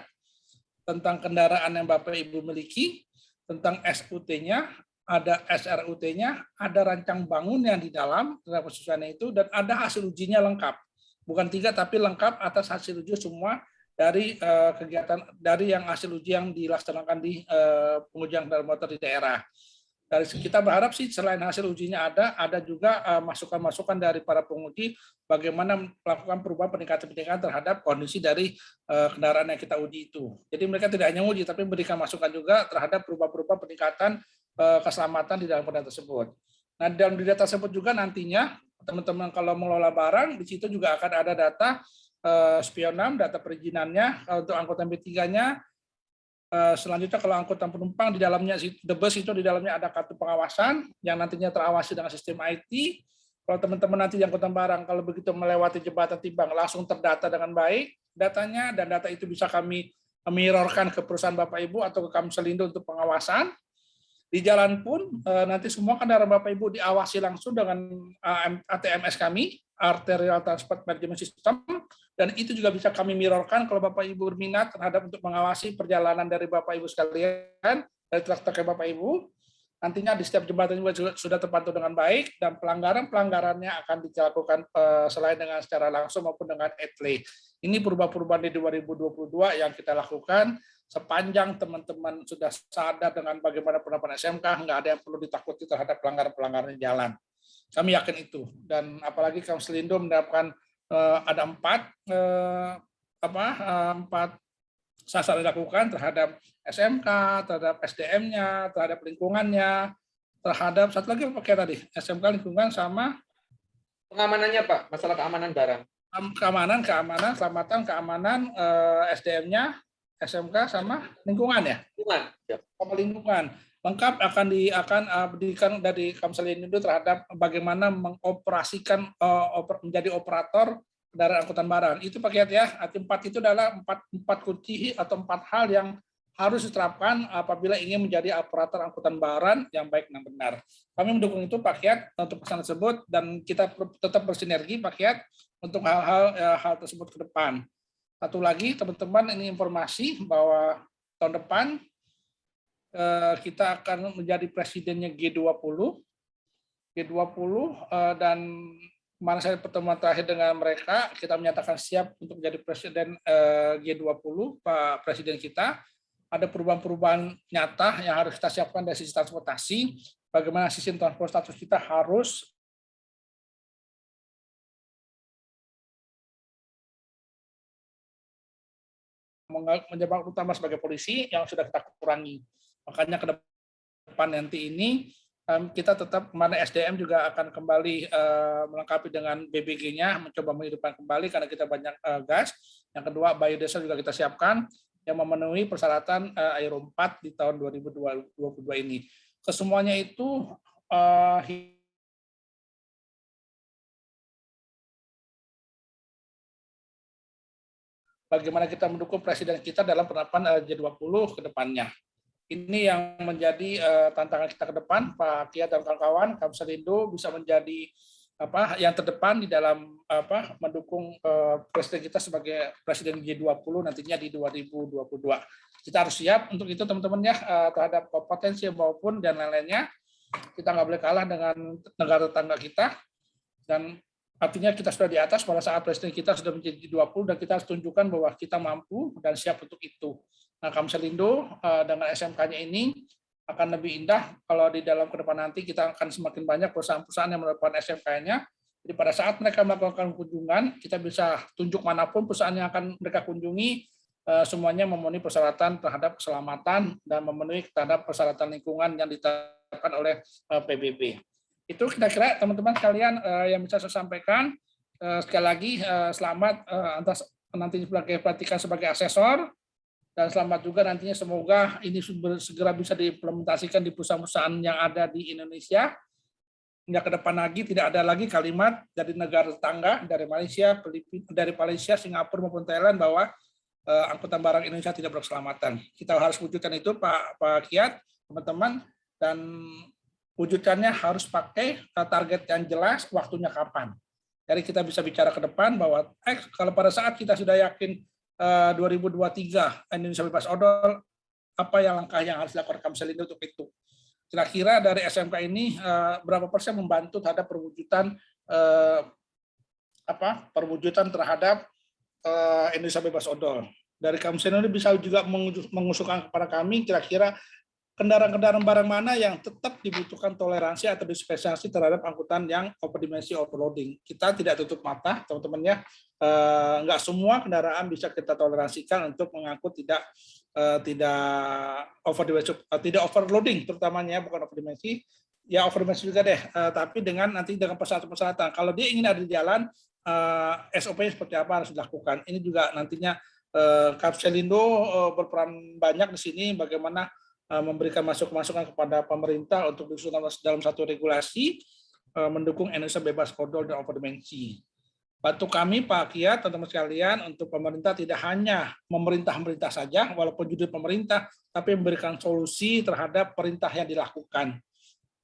tentang kendaraan yang Bapak Ibu miliki, tentang SUT-nya, ada SRUT-nya, ada rancang bangun yang di dalam terhadap kesusahannya itu, dan ada hasil ujinya lengkap. Bukan 3 tapi lengkap atas hasil uji semua dari kegiatan dari yang hasil uji yang dilaksanakan di pengujian kendaraan motor di daerah. Dari kita berharap sih selain hasil ujinya ada juga masukan-masukan dari para penguji bagaimana melakukan perubahan peningkatan terhadap kondisi dari kendaraan yang kita uji itu. Jadi mereka tidak hanya uji tapi memberikan masukan juga terhadap perubahan-perubahan peningkatan keselamatan di dalam kendaraan tersebut. Nah, dalam data tersebut juga nantinya teman-teman kalau mengelola barang di situ juga akan ada data spionam, data perizinannya untuk angkutan B3-nya. Selanjutnya kalau angkutan penumpang di dalamnya the bus itu di dalamnya ada kartu pengawasan yang nantinya terawasi dengan sistem IT. Kalau teman-teman nanti yang angkutan barang kalau begitu melewati jembatan timbang langsung terdata dengan baik datanya, dan data itu bisa kami mirrorkan ke perusahaan Bapak Ibu atau ke Kamselindo untuk pengawasan. Di jalan pun nanti semua kendaraan Bapak Ibu diawasi langsung dengan ATMS kami, Arterial Transport Management System, dan itu juga bisa kami mirrorkan kalau Bapak Ibu berminat terhadap untuk mengawasi perjalanan dari Bapak Ibu sekalian, dari truk-truk Bapak Ibu. Nantinya di setiap jembatan juga sudah terpantau dengan baik, dan pelanggaran-pelanggarannya akan dilakukan selain dengan secara langsung maupun dengan etle. Ini perubahan-perubahan di 2022 yang kita lakukan. Sepanjang teman-teman sudah sadar dengan bagaimana penerapan SMK, nggak ada yang perlu ditakuti terhadap pelanggaran-pelanggaran di jalan. Kami yakin itu. Dan apalagi Kamselindo menerapkan ada 4 sasaran dilakukan terhadap SMK, terhadap SDM-nya, terhadap lingkungannya, terhadap satu lagi apa kayak tadi, SMK, lingkungan, sama Pengamanannya Pak, masalah keamanan barang. Keamanan, keselamatan, SDM-nya, SMK, sama lingkungan ya? Lingkungan. Sama lingkungan. Lengkap akan diberikan dari Kamselindo terhadap bagaimana mengoperasikan menjadi operator kendaraan angkutan barang. Itu Pak Kiat ya. Arti 4 itu adalah 4 kunci atau 4 hal yang harus diterapkan apabila ingin menjadi operator angkutan barang yang baik dan benar. Kami mendukung itu Pak Kiat untuk pesan tersebut, dan kita tetap bersinergi Pak Kiat untuk hal tersebut ke depan. Satu lagi teman-teman, ini informasi bahwa tahun depan kita akan menjadi presidennya G20, dan kemarin saya pertemuan terakhir dengan mereka, kita menyatakan siap untuk menjadi presiden G20, Pak Presiden kita. Ada perubahan-perubahan nyata yang harus kita siapkan dari sisi transportasi, bagaimana sistem transportasi kita harus menjadi utama sebagai polisi yang sudah kita kurangi. Makanya ke depan nanti ini kita tetap, mana SDM juga akan kembali melengkapi dengan BBG-nya, mencoba menghidupkan kembali karena kita banyak gas. Yang kedua, biodiesel juga kita siapkan yang memenuhi persyaratan Euro 4 di tahun 2022 ini. Kesemuanya itu bagaimana kita mendukung presiden kita dalam penerapan G20 ke depannya. Ini yang menjadi tantangan kita ke depan, Pak Kiat dan kawan-kawan. Kamselindo bisa menjadi yang terdepan di dalam mendukung presiden kita sebagai presiden G20 nantinya di 2022. Kita harus siap untuk itu teman-teman ya, terhadap potensi maupun dan lain-lainnya. Kita nggak boleh kalah dengan negara tetangga kita, dan artinya kita sudah di atas pada saat presiden kita sudah menjadi G20, dan kita harus tunjukkan bahwa kita mampu dan siap untuk itu. Nah, Kamselindo dengan SMK-nya ini akan lebih indah kalau di dalam ke depan nanti kita akan semakin banyak perusahaan-perusahaan yang melakukan SMK-nya. Jadi pada saat mereka melakukan kunjungan, kita bisa tunjuk manapun perusahaan yang akan mereka kunjungi, semuanya memenuhi persyaratan terhadap keselamatan dan memenuhi terhadap persyaratan lingkungan yang ditetapkan oleh PBB. Itu kira-kira teman-teman sekalian yang bisa saya sampaikan. Sekali lagi selamat atas nanti diperhatikan sebagai asesor, dan selamat juga nantinya semoga ini segera bisa diimplementasikan di perusahaan-perusahaan yang ada di Indonesia. Hingga ke depan lagi tidak ada lagi kalimat dari negara tetangga, dari Malaysia, Singapura maupun Thailand bahwa angkutan barang Indonesia tidak berkeselamatan. Kita harus wujudkan itu Pak Kiat, teman-teman, dan wujudkannya harus pakai target yang jelas, waktunya kapan. Jadi kita bisa bicara ke depan bahwa kalau pada saat kita sudah yakin 2023 Indonesia bebas odol, apa yang langkah yang harus dilakukan Kamselindo untuk itu? Kira-kira dari SMK ini berapa persen membantu terhadap perwujudan terhadap Indonesia bebas odol? Dari Kamselindo bisa juga mengusulkan kepada kami kira-kira kendaraan-kendaraan barang mana yang tetap dibutuhkan toleransi atau dispensasi terhadap angkutan yang overdimensi overloading. Kita tidak tutup mata, teman-teman ya. Nggak semua kendaraan bisa kita toleransikan untuk mengangkut tidak overloading, terutamanya bukan overdimensi, ya overdimensi juga deh. Tapi dengan persyaratan-persyaratan. Kalau dia ingin ada di jalan, SOP seperti apa harus dilakukan. Ini juga nantinya Kamselindo berperan banyak di sini, bagaimana memberikan masukan kepada pemerintah untuk disusun dalam satu regulasi mendukung Indonesia bebas odol dan overdimensi. bantu kami Pak Kiat, teman-teman sekalian, untuk pemerintah tidak hanya memerintah saja, walaupun judul pemerintah, tapi memberikan solusi terhadap perintah yang dilakukan.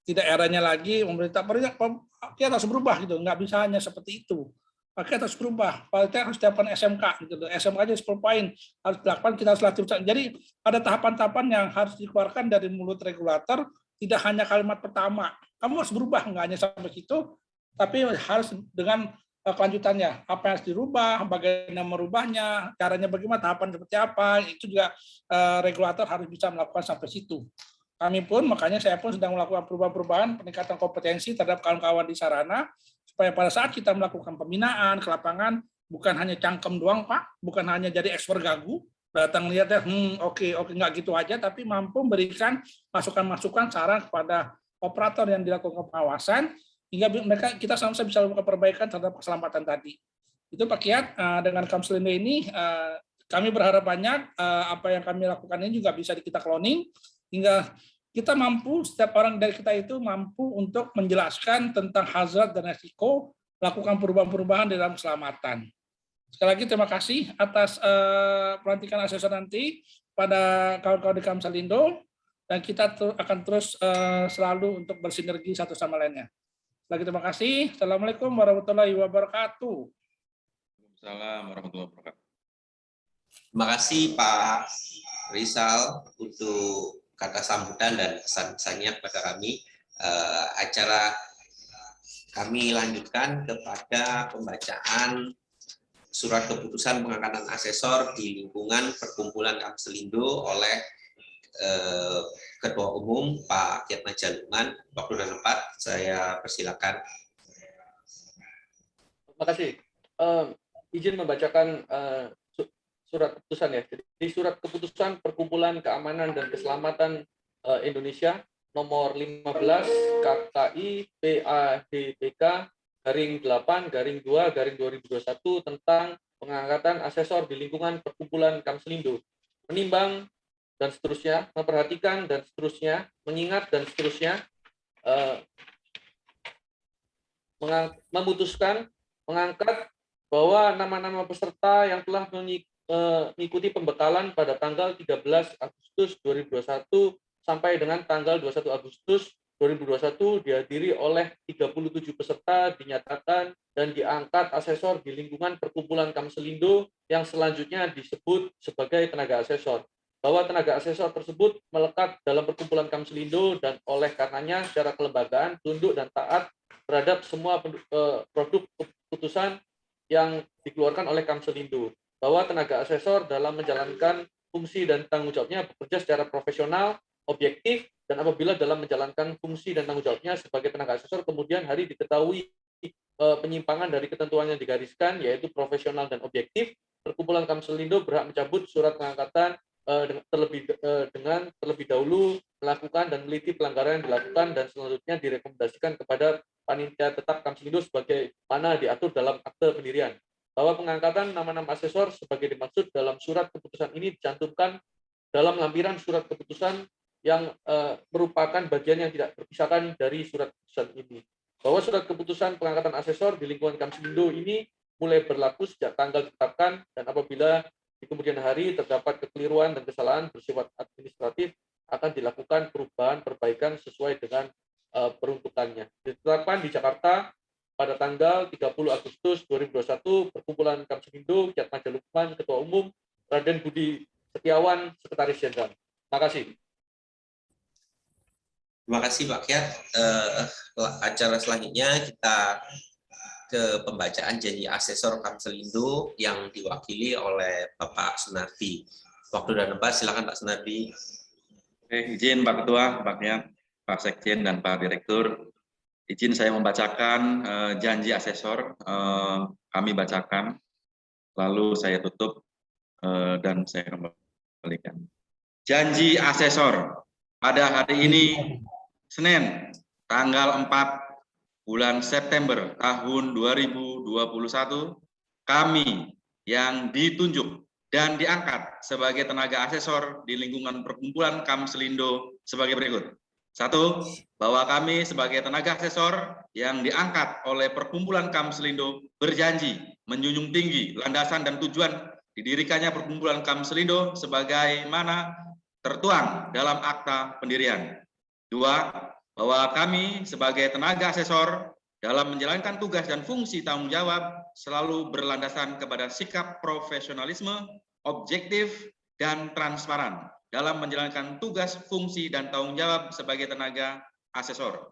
Tidak eranya lagi pemerintah Pak Kiat harus berubah gitu, nggak bisa hanya seperti itu. Pak Kiat harus berubah, Pak Kiat harus dapat SMK, gitu. SMK aja 10 poin harus dilakukan, kita harus latih. Jadi ada tahapan-tahapan yang harus dikeluarkan dari mulut regulator, tidak hanya kalimat pertama. Kamu harus berubah, nggak hanya sampai situ, tapi harus dengan kelanjutannya, apa yang harus dirubah, bagaimana merubahnya, caranya bagaimana, tahapan seperti apa, itu juga regulator harus bisa melakukan sampai situ. Kami pun, makanya saya pun sedang melakukan perubahan-perubahan, peningkatan kompetensi terhadap kawan-kawan di sarana, supaya pada saat kita melakukan pembinaan ke lapangan, bukan hanya cangkem doang Pak, bukan hanya jadi ekspor gagu, datang lihat ya, oke, nggak gitu aja, tapi mampu memberikan masukan-masukan saran kepada operator yang dilakukan pengawasan, hingga kita sama-sama bisa melakukan perbaikan terhadap keselamatan tadi. Itu Pak Kiat, dengan Kamselindo ini kami berharap banyak apa yang kami lakukan ini juga bisa kita cloning, hingga kita mampu, setiap orang dari kita itu mampu untuk menjelaskan tentang hazard dan risiko, lakukan perubahan-perubahan di dalam keselamatan. Sekali lagi terima kasih atas pelantikan asesor nanti pada kawan-kawan di Kamselindo, dan kita akan terus selalu untuk bersinergi satu sama lainnya. Lagi terima kasih. Assalamualaikum warahmatullahi wabarakatuh. Waalaikumsalam warahmatullahi wabarakatuh. Terima kasih Pak Rizal untuk kata sambutan dan pesan-pesannya kepada kami. Acara kami lanjutkan kepada pembacaan surat keputusan pengangkatan asesor di lingkungan Perkumpulan Kamselindo oleh Ketua Umum Pak Kiat Majalukman. Waktu dan tempat saya persilakan. Terima kasih. Izin membacakan surat keputusan ya. Jadi surat keputusan Perkumpulan Keamanan dan Keselamatan Indonesia nomor 15 KKI PADPK /8/2/2021 tentang pengangkatan asesor di lingkungan Perkumpulan Kamselindo. Menimbang dan seterusnya, memperhatikan dan seterusnya, mengingat dan seterusnya, memutuskan mengangkat bahwa nama-nama peserta yang telah mengikuti pembekalan pada tanggal 13 Agustus 2021 sampai dengan tanggal 21 Agustus 2021 dihadiri oleh 37 peserta dinyatakan dan diangkat asesor di lingkungan Perkumpulan Kamselindo yang selanjutnya disebut sebagai tenaga asesor. Bahwa tenaga asesor tersebut melekat dalam Perkumpulan Kamselindo dan oleh karenanya secara kelembagaan tunduk dan taat terhadap semua produk keputusan yang dikeluarkan oleh Kamselindo. Bahwa tenaga asesor dalam menjalankan fungsi dan tanggung jawabnya bekerja secara profesional, objektif, dan apabila dalam menjalankan fungsi dan tanggung jawabnya sebagai tenaga asesor kemudian hari diketahui penyimpangan dari ketentuan yang digariskan yaitu profesional dan objektif, Perkumpulan Kamselindo berhak mencabut surat pengangkatan terlebih dahulu melakukan dan meliti pelanggaran yang dilakukan dan selanjutnya direkomendasikan kepada panitia tetap Kamselindo sebagai mana diatur dalam akte pendirian. Bahwa pengangkatan nama-nama asesor sebagai dimaksud dalam surat keputusan ini dicantumkan dalam lampiran surat keputusan yang merupakan bagian yang tidak terpisahkan dari surat keputusan ini. Bahwa surat keputusan pengangkatan asesor di lingkungan Kamselindo ini mulai berlaku sejak tanggal ditetapkan dan apabila di kemudian hari terdapat kekeliruan dan kesalahan bersifat administratif akan dilakukan perubahan perbaikan sesuai dengan peruntukannya. Ditetapkan di Jakarta pada tanggal 30 Agustus 2021 Perkumpulan Kamselindo Kiat Majalukman Ketua Umum, Raden Budi Setiawan Sekretaris Jenderal. Terima kasih. Terima kasih Pak Kiat. Acara selanjutnya kita ke pembacaan janji asesor Kamselindo yang diwakili oleh Bapak Sunardi. Waktu dan tempat silakan Pak Sunardi. Izin Pak Ketua, Pak Kiat, Pak Sekjen dan Pak Direktur. Izin saya membacakan janji asesor, kami bacakan, lalu saya tutup dan saya kembalikan. Janji asesor pada hari ini, Senin, tanggal 4 bulan September tahun 2021, kami yang ditunjuk dan diangkat sebagai tenaga asesor di lingkungan Perkumpulan Kamselindo sebagai berikut. Satu, bahwa kami sebagai tenaga asesor yang diangkat oleh Perkumpulan Kamselindo berjanji menjunjung tinggi landasan dan tujuan didirikannya Perkumpulan Kamselindo sebagaimana tertuang dalam akta pendirian. Dua, bahwa kami sebagai tenaga asesor dalam menjalankan tugas dan fungsi tanggung jawab selalu berlandasan kepada sikap profesionalisme, objektif, dan transparan dalam menjalankan tugas, fungsi, dan tanggung jawab sebagai tenaga asesor.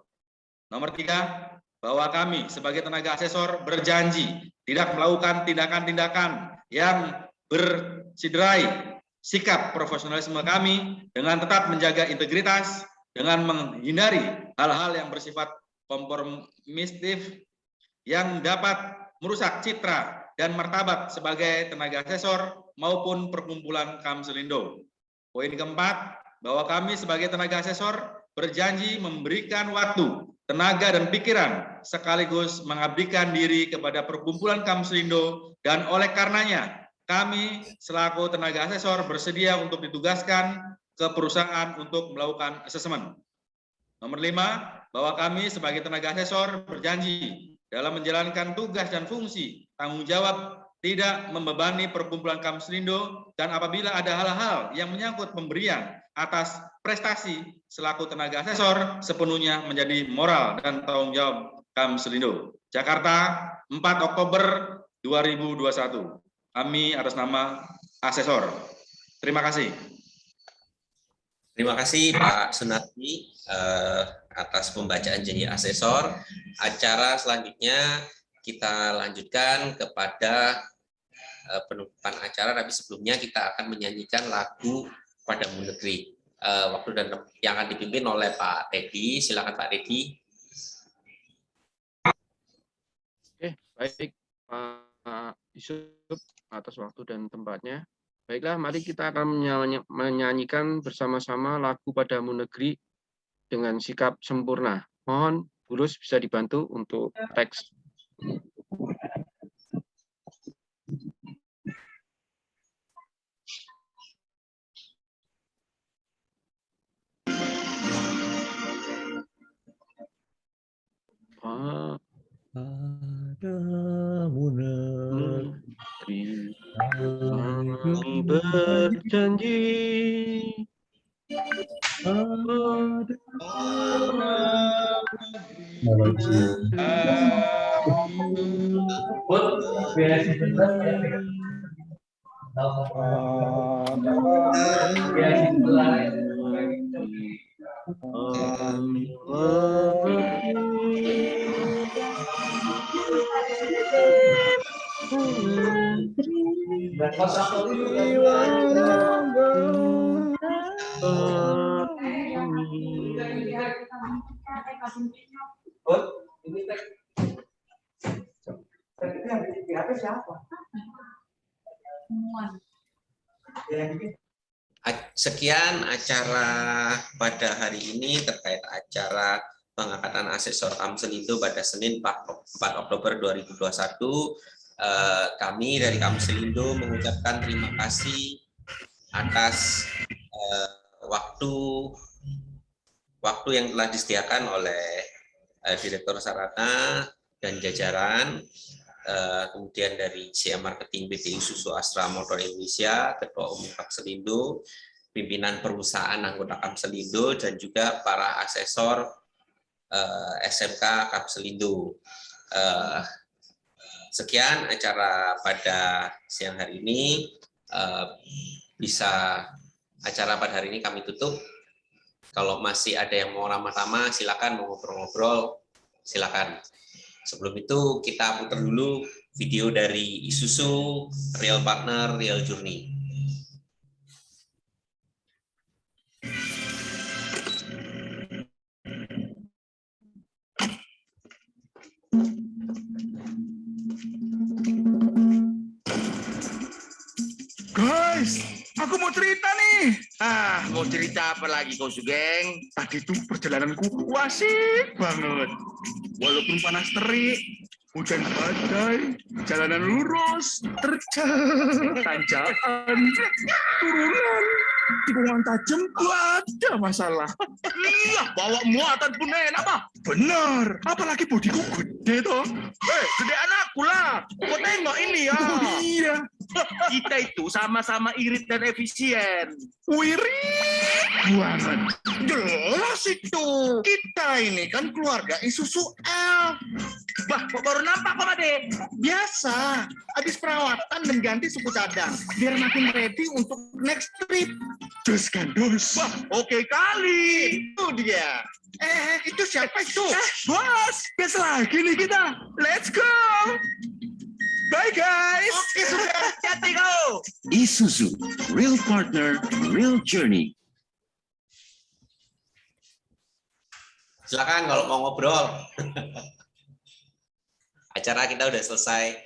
Nomor tiga, bahwa kami sebagai tenaga asesor berjanji tidak melakukan tindakan-tindakan yang bersiderai sikap profesionalisme kami dengan tetap menjaga integritas, dengan menghindari hal-hal yang bersifat kompromistif yang dapat merusak citra dan martabat sebagai tenaga asesor maupun Perkumpulan Kamselindo. Poin keempat, bahwa kami sebagai tenaga asesor berjanji memberikan waktu, tenaga, dan pikiran sekaligus mengabdikan diri kepada Perkumpulan Kamselindo, dan oleh karenanya kami selaku tenaga asesor bersedia untuk ditugaskan ke perusahaan untuk melakukan asesmen. Nomor 5, bahwa kami sebagai tenaga asesor berjanji dalam menjalankan tugas dan fungsi tanggung jawab tidak membebani Perkumpulan Kamselindo, dan apabila ada hal-hal yang menyangkut pemberian atas prestasi selaku tenaga asesor sepenuhnya menjadi moral dan tanggung jawab Kamselindo. Jakarta, 4 Oktober 2021. Kami atas nama asesor. Terima kasih. Terima kasih Pak Sunardi atas pembacaan janji asesor. Acara selanjutnya kita lanjutkan kepada penutupan acara, tapi sebelumnya kita akan menyanyikan lagu Padamu Negeri. Waktu dan yang akan dipimpin oleh Pak Teddy. Silakan Pak Teddy. Oke, baik Pak Yusuf atas waktu dan tempatnya. Baiklah, mari kita akan menyanyikan bersama-sama lagu Padamu Negeri dengan sikap sempurna. Mohon Bulus bisa dibantu untuk teks. Padamu negeri Kami berjanji Sekian acara pada hari ini terkait acara pengangkatan asesor Kamselindo pada Senin 4 Oktober 2021. Kami dari Kamselindo mengucapkan terima kasih atas waktu yang telah disediakan oleh Direktur Sarana dan jajaran, kemudian dari CM Marketing PT Isuzu Astra Motor Indonesia, Ketua Umum Kamselindo, pimpinan perusahaan anggota Kamselindo, dan juga para asesor SMK Kamselindo. Sekian acara pada siang hari ini. Acara pada hari ini kami tutup. Kalau masih ada yang mau ramah-ramah, silakan, mau ngobrol-ngobrol, silakan. Sebelum itu kita putar dulu video dari Isuzu, Real Partner, Real Journey. Guys, aku mau cerita nih. Mau cerita apa lagi kau, Sugeng? Tadi tuh perjalananku asik banget. Walaupun panas terik, hujan badai, jalanan lurus, terjal, tanjakan, turunan, tikungan tajam, gak ada masalah. Iya, bawa muatan pun enak, Pak. Bener. Apalagi bodiku gede toh. Gede anakku lah. Kau tengok ini ya. Oh, iya. Kita itu sama-sama irit dan efisien. Wirit banget. Jelas itu. Kita ini kan keluarga Isuzu L. Bah, kok baru nampak kok, Ade? Biasa. Habis perawatan dan ganti suku cadang. Biar makin ready untuk next trip. Dos kan, dos. Wah, oke kali. Itu dia. Itu siapa itu? Bos, gas lagi nih kita. Let's go. Bye guys. Oke, sudah hati kau. Isuzu, real partner, real journey. Silakan kalau mau ngobrol. Acara kita udah selesai.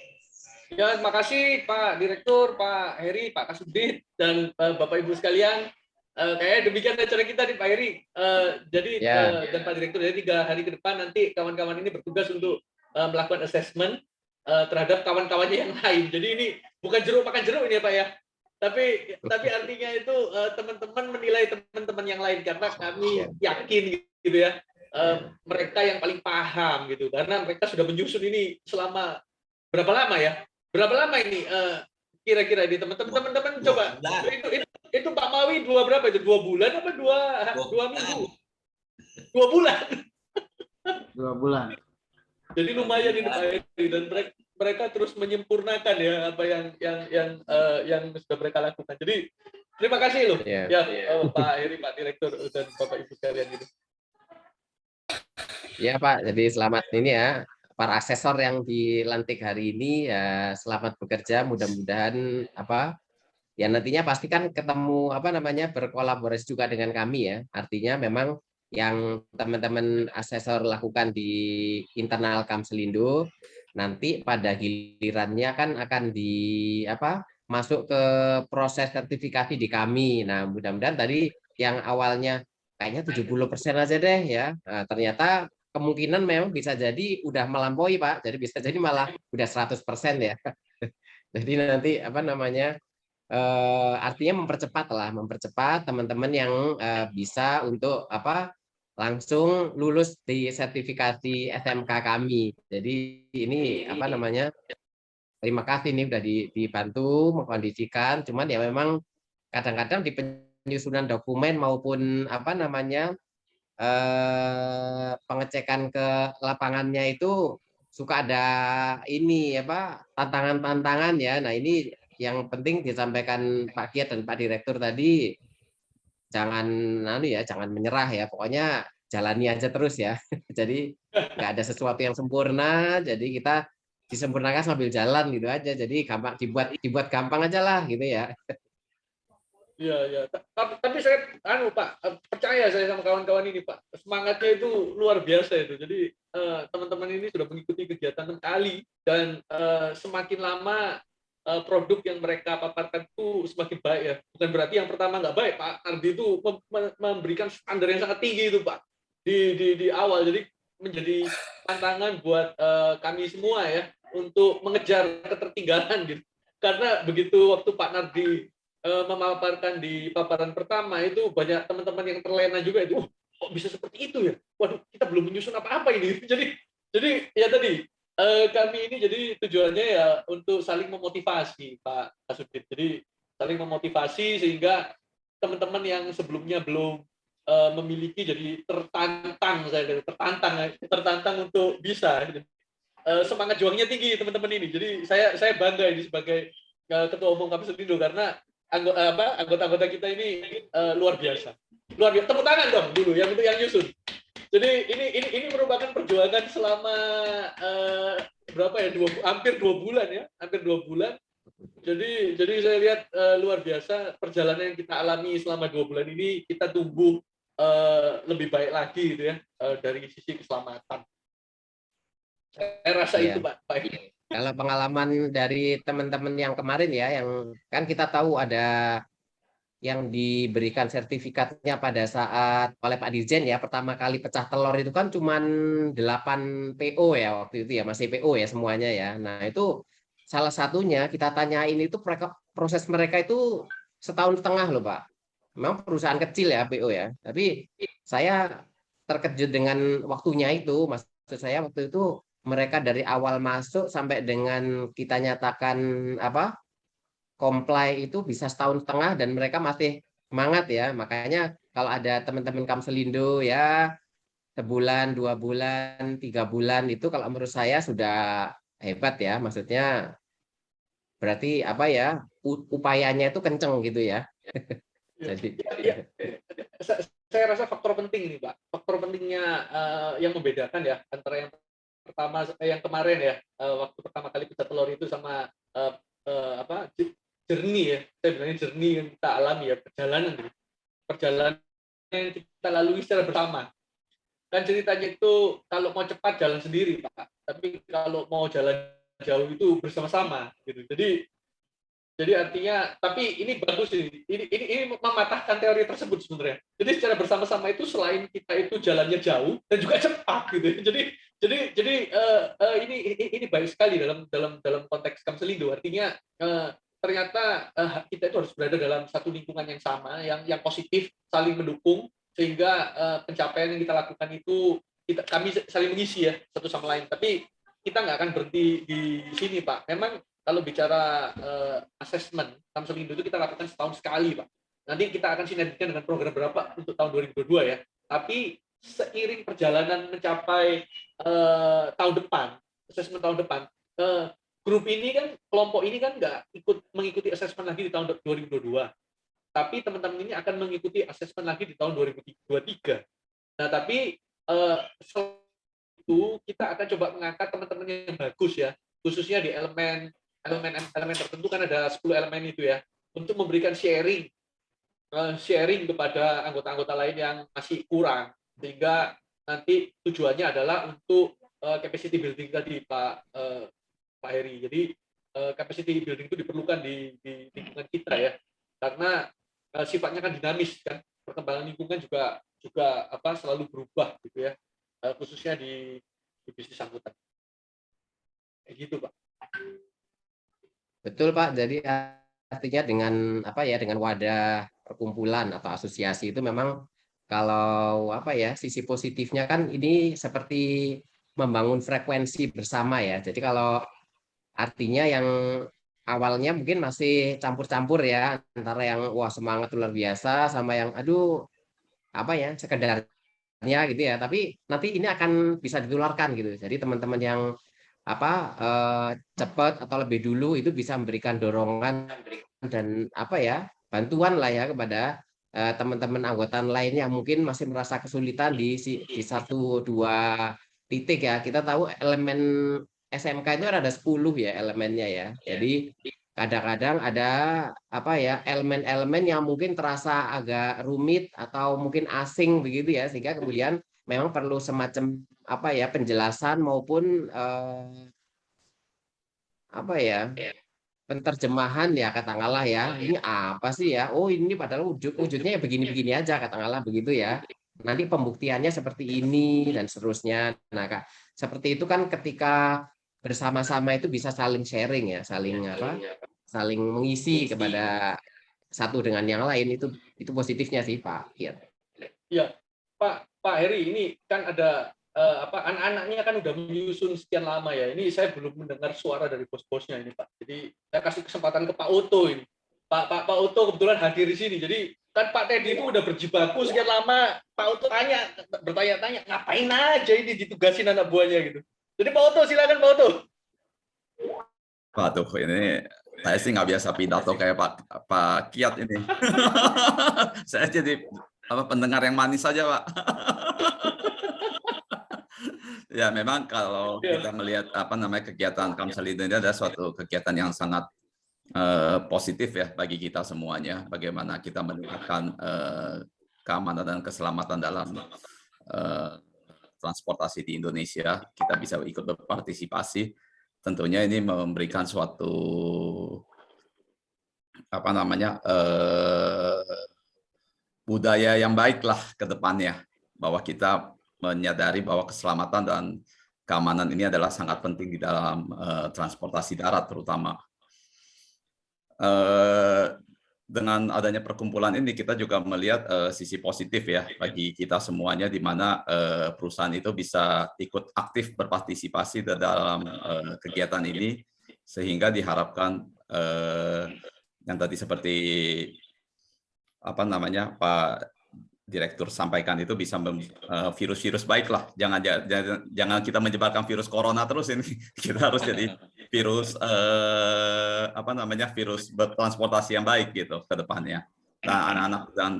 Ya, terima kasih Pak Direktur, Pak Heri, Pak Kasubdit, dan Bapak Ibu sekalian. Kayaknya demikian acara kita nih Pak Heri. Dan Pak Direktur, jadi 3 hari ke depan nanti kawan-kawan ini bertugas untuk melakukan assessment terhadap kawan-kawannya yang lain. Jadi ini bukan jeruk makan jeruk ini ya Pak ya. Tapi artinya itu teman-teman menilai teman-teman yang lain karena kami yakin gitu ya. Mereka yang paling paham gitu karena mereka sudah menyusun ini selama berapa lama ya? Berapa lama ini kira-kira di teman-teman coba itu Pak Mawi 2 berapa itu? 2 bulan apa 2 minggu? 2 bulan. 2 bulan. Jadi lumayan ini Pak Heri dan mereka terus menyempurnakan ya apa yang sudah mereka lakukan. Jadi terima kasih loh Pak Heri, Pak Direktur dan Bapak Ibu sekalian itu. Ya Pak, jadi selamat ini ya para asesor yang dilantik hari ini ya, selamat bekerja, mudah-mudahan ya nantinya pasti kan ketemu berkolaborasi juga dengan kami ya. Artinya memang yang teman-teman asesor lakukan di internal Kamselindo nanti pada gilirannya kan akan masuk ke proses sertifikasi di kami. Nah, mudah-mudahan tadi yang awalnya kayaknya 70% aja deh ya. Nah, ternyata kemungkinan memang bisa jadi udah melampaui Pak. Jadi bisa jadi malah udah 100% ya. Jadi nanti artinya mempercepat teman-teman yang bisa untuk langsung lulus di sertifikasi SMK kami. Jadi ini terima kasih nih udah dibantu mengkondisikan. Cuman ya memang kadang-kadang di penyusunan dokumen maupun pengecekan ke lapangannya itu suka ada ini tantangan-tantangan ya. Nah ini yang penting disampaikan Pak Kiat dan Pak Direktur tadi, jangan menyerah ya, pokoknya jalani aja terus ya. Jadi nggak ada sesuatu yang sempurna, jadi kita disempurnakan sambil jalan gitu aja. Jadi gampang dibuat gampang aja lah gitu ya. Iya. Tapi saya Pak, percaya saya sama kawan-kawan ini Pak. Semangatnya itu luar biasa itu. Jadi teman-teman ini sudah mengikuti kegiatan 6 kali dan semakin lama produk yang mereka paparkan itu semakin baik ya. Bukan berarti yang pertama nggak baik. Pak Ardi itu memberikan standar yang sangat tinggi itu Pak di awal. Jadi menjadi tantangan buat kami semua ya untuk mengejar ketertinggalan gitu. Karena begitu waktu Pak Nardi memaparkan di paparan pertama itu banyak teman-teman yang terlena juga itu. Kok bisa seperti itu ya? Waduh, kita belum menyusun apa-apa ini. Jadi ya tadi kami ini jadi tujuannya ya untuk saling memotivasi Pak Kasubdit. Jadi saling memotivasi sehingga teman-teman yang sebelumnya belum memiliki jadi tertantang untuk bisa. Semangat juangnya tinggi teman-teman ini. Jadi saya bangga ini sebagai ketua umum Kamselindo karena anggota-anggota kita ini luar biasa. Tepuk tangan dong dulu yang untuk yang nyusun. Jadi ini merupakan perjuangan selama hampir 2 bulan ya, hampir 2 bulan. Jadi saya lihat luar biasa perjalanan yang kita alami selama 2 bulan ini, kita tumbuh lebih baik lagi gitu ya dari sisi keselamatan. Saya rasa itu Pak. Kalau pengalaman dari teman-teman yang kemarin ya, yang kan kita tahu ada yang diberikan sertifikatnya pada saat oleh Pak Dirjen ya, pertama kali pecah telur itu kan cuman 8 PO ya waktu itu ya, masih PO ya semuanya ya. Nah itu salah satunya kita tanyain itu proses mereka itu 1,5 tahun loh Pak. memang perusahaan kecil ya PO ya, tapi saya terkejut dengan waktunya itu. Maksud saya waktu itu mereka dari awal masuk sampai dengan kita nyatakan apa comply itu bisa 1,5 tahun dan mereka masih semangat ya. Makanya kalau ada teman-teman Kamselindo ya sebulan, 2 bulan, 3 bulan itu kalau menurut saya sudah hebat ya. Maksudnya berarti apa ya upayanya itu kenceng gitu ya. Jadi saya rasa faktor penting ini Pak, faktor pentingnya yang membedakan ya antara yang pertama yang kemarin ya waktu pertama kali pecah telur itu sama apa jernih ya, saya bilangnya jernih yang kita alami ya, perjalanan yang kita lalui secara bersama. Kan ceritanya itu kalau mau cepat jalan sendiri Pak, tapi kalau mau jalan jauh itu bersama-sama gitu. Jadi artinya, tapi ini bagus ini mematahkan teori tersebut sebenarnya. Jadi secara bersama-sama itu selain kita itu jalannya jauh dan juga cepat gitu. Jadi ini baik sekali dalam konteks Kamselindo. Artinya ternyata kita itu harus berada dalam satu lingkungan yang sama, yang positif, saling mendukung sehingga pencapaian yang kita lakukan itu kami saling mengisi ya satu sama lain. Tapi kita nggak akan berhenti di sini Pak. Memang kalau bicara asesmen Kamselindo itu kita lakukan setahun sekali, Pak. Nanti kita akan sinergikan dengan program berapa untuk tahun 2022 ya. Tapi seiring perjalanan mencapai tahun depan, asesmen tahun depan, grup ini kan, kelompok ini kan nggak mengikuti asesmen lagi di tahun 2022. Tapi teman-teman ini akan mengikuti asesmen lagi di tahun 2023. Nah, tapi setelah itu kita akan coba mengangkat teman-teman yang bagus ya, khususnya di elemen tertentu kan ada 10 elemen itu ya, untuk memberikan sharing kepada anggota-anggota lain yang masih kurang, sehingga nanti tujuannya adalah untuk capacity building tadi Pak Heri. Jadi capacity building itu diperlukan di lingkungan kita ya, karena sifatnya kan dinamis kan, perkembangan lingkungan juga selalu berubah gitu ya, khususnya di bisnis angkutan. Kayak gitu Pak. betul Pak. Jadi artinya dengan apa ya, dengan wadah perkumpulan atau asosiasi itu memang kalau apa ya, sisi positifnya kan ini seperti membangun frekuensi bersama ya. Jadi kalau artinya yang awalnya mungkin masih campur-campur ya, antara yang wah semangat luar biasa sama yang aduh apa ya sekedarnya gitu ya. Tapi nanti ini akan bisa ditularkan gitu. Jadi teman-teman yang cepat atau lebih dulu itu bisa memberikan dorongan dan apa ya bantuan lah ya kepada teman-teman anggota lain yang mungkin masih merasa kesulitan di 1-2 titik ya. Kita tahu elemen SMK itu ada 10 ya elemennya ya. Jadi kadang-kadang ada apa ya elemen-elemen yang mungkin terasa agak rumit atau mungkin asing begitu ya, sehingga kemudian memang perlu semacam apa ya penjelasan maupun apa ya penterjemahan ya katakanlah ya, ini apa sih ya, oh ini padahal wujudnya ya begini-begini aja katakanlah begitu ya, nanti pembuktiannya seperti ini dan seterusnya. Nah Kak, seperti itu kan ketika bersama-sama itu bisa saling sharing ya, saling mengisi kepada satu dengan yang lain, itu positifnya sih Pak. Iya Pak Heri, ini kan ada anak-anaknya kan udah menyusun sekian lama ya. Ini saya belum mendengar suara dari bos-bosnya ini Pak. Jadi saya kasih kesempatan ke Pak Oto ini. Pak Oto kebetulan hadir di sini. Jadi kan Pak Teddy itu udah berjibaku sekian lama. Pak Oto bertanya-tanya ngapain aja ini ditugasin anak buahnya gitu. Jadi Pak Oto silakan Pak Oto. Waduh, ini saya sih nggak biasa pidato kayak Pak Kiat ini. Saya jadi pendengar yang manis saja Pak. Ya memang kalau kita melihat kegiatan Kamselindo ini adalah suatu kegiatan yang sangat positif ya bagi kita semuanya. Bagaimana kita meningkatkan keamanan dan keselamatan dalam transportasi di Indonesia, kita bisa ikut berpartisipasi. Tentunya ini memberikan suatu budaya yang baiklah ke depannya, bahwa kita menyadari bahwa keselamatan dan keamanan ini adalah sangat penting di dalam transportasi darat terutama. dengan adanya perkumpulan ini kita juga melihat sisi positif ya bagi kita semuanya, di mana perusahaan itu bisa ikut aktif berpartisipasi dalam kegiatan ini, sehingga diharapkan yang tadi seperti apa namanya Pak Direktur sampaikan itu bisa virus-virus baik lah. Jangan kita menyebarkan virus corona terus ini. Kita harus jadi virus virus bertransportasi yang baik gitu ke depannya. Nah, anak-anak dan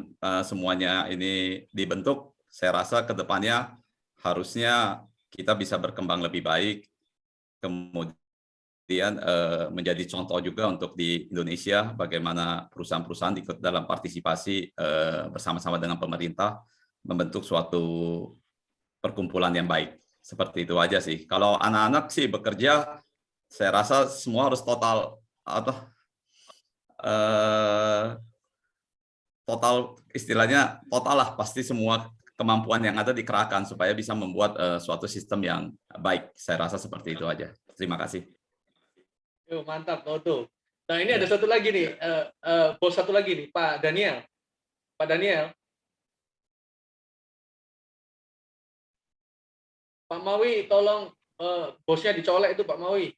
semuanya ini dibentuk, saya rasa ke depannya harusnya kita bisa berkembang lebih baik. Kemudian menjadi contoh juga untuk di Indonesia bagaimana perusahaan-perusahaan ikut dalam partisipasi bersama-sama dengan pemerintah membentuk suatu perkumpulan yang baik. Seperti itu aja sih. Kalau anak-anak sih bekerja, saya rasa semua harus total istilahnya total lah, pasti semua kemampuan yang ada dikerahkan supaya bisa membuat suatu sistem yang baik. Saya rasa seperti itu aja. Terima kasih. Yo, mantap, Odo. Nah, ini ada satu lagi nih, bos satu lagi nih, Pak Daniel. Pak Daniel. Pak Mawi, tolong bosnya dicolek itu Pak Mawi.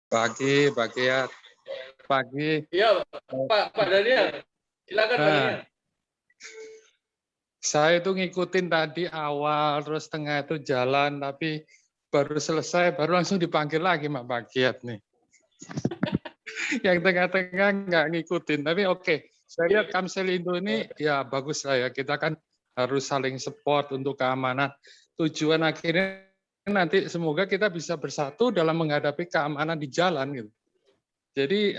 Pagi ya. Pagi. Iya, Pak Daniel. Silakan Pak Daniel. Saya itu ngikutin tadi awal, terus tengah itu jalan, tapi baru selesai, baru langsung dipanggil lagi Mak Bagiat nih. Yang tengah-tengah nggak ngikutin, tapi oke. Saya lihat Kamselindo ini ya bagus lah ya. Kita kan harus saling support untuk keamanan. Tujuan akhirnya nanti semoga kita bisa bersatu dalam menghadapi keamanan di jalan gitu. Jadi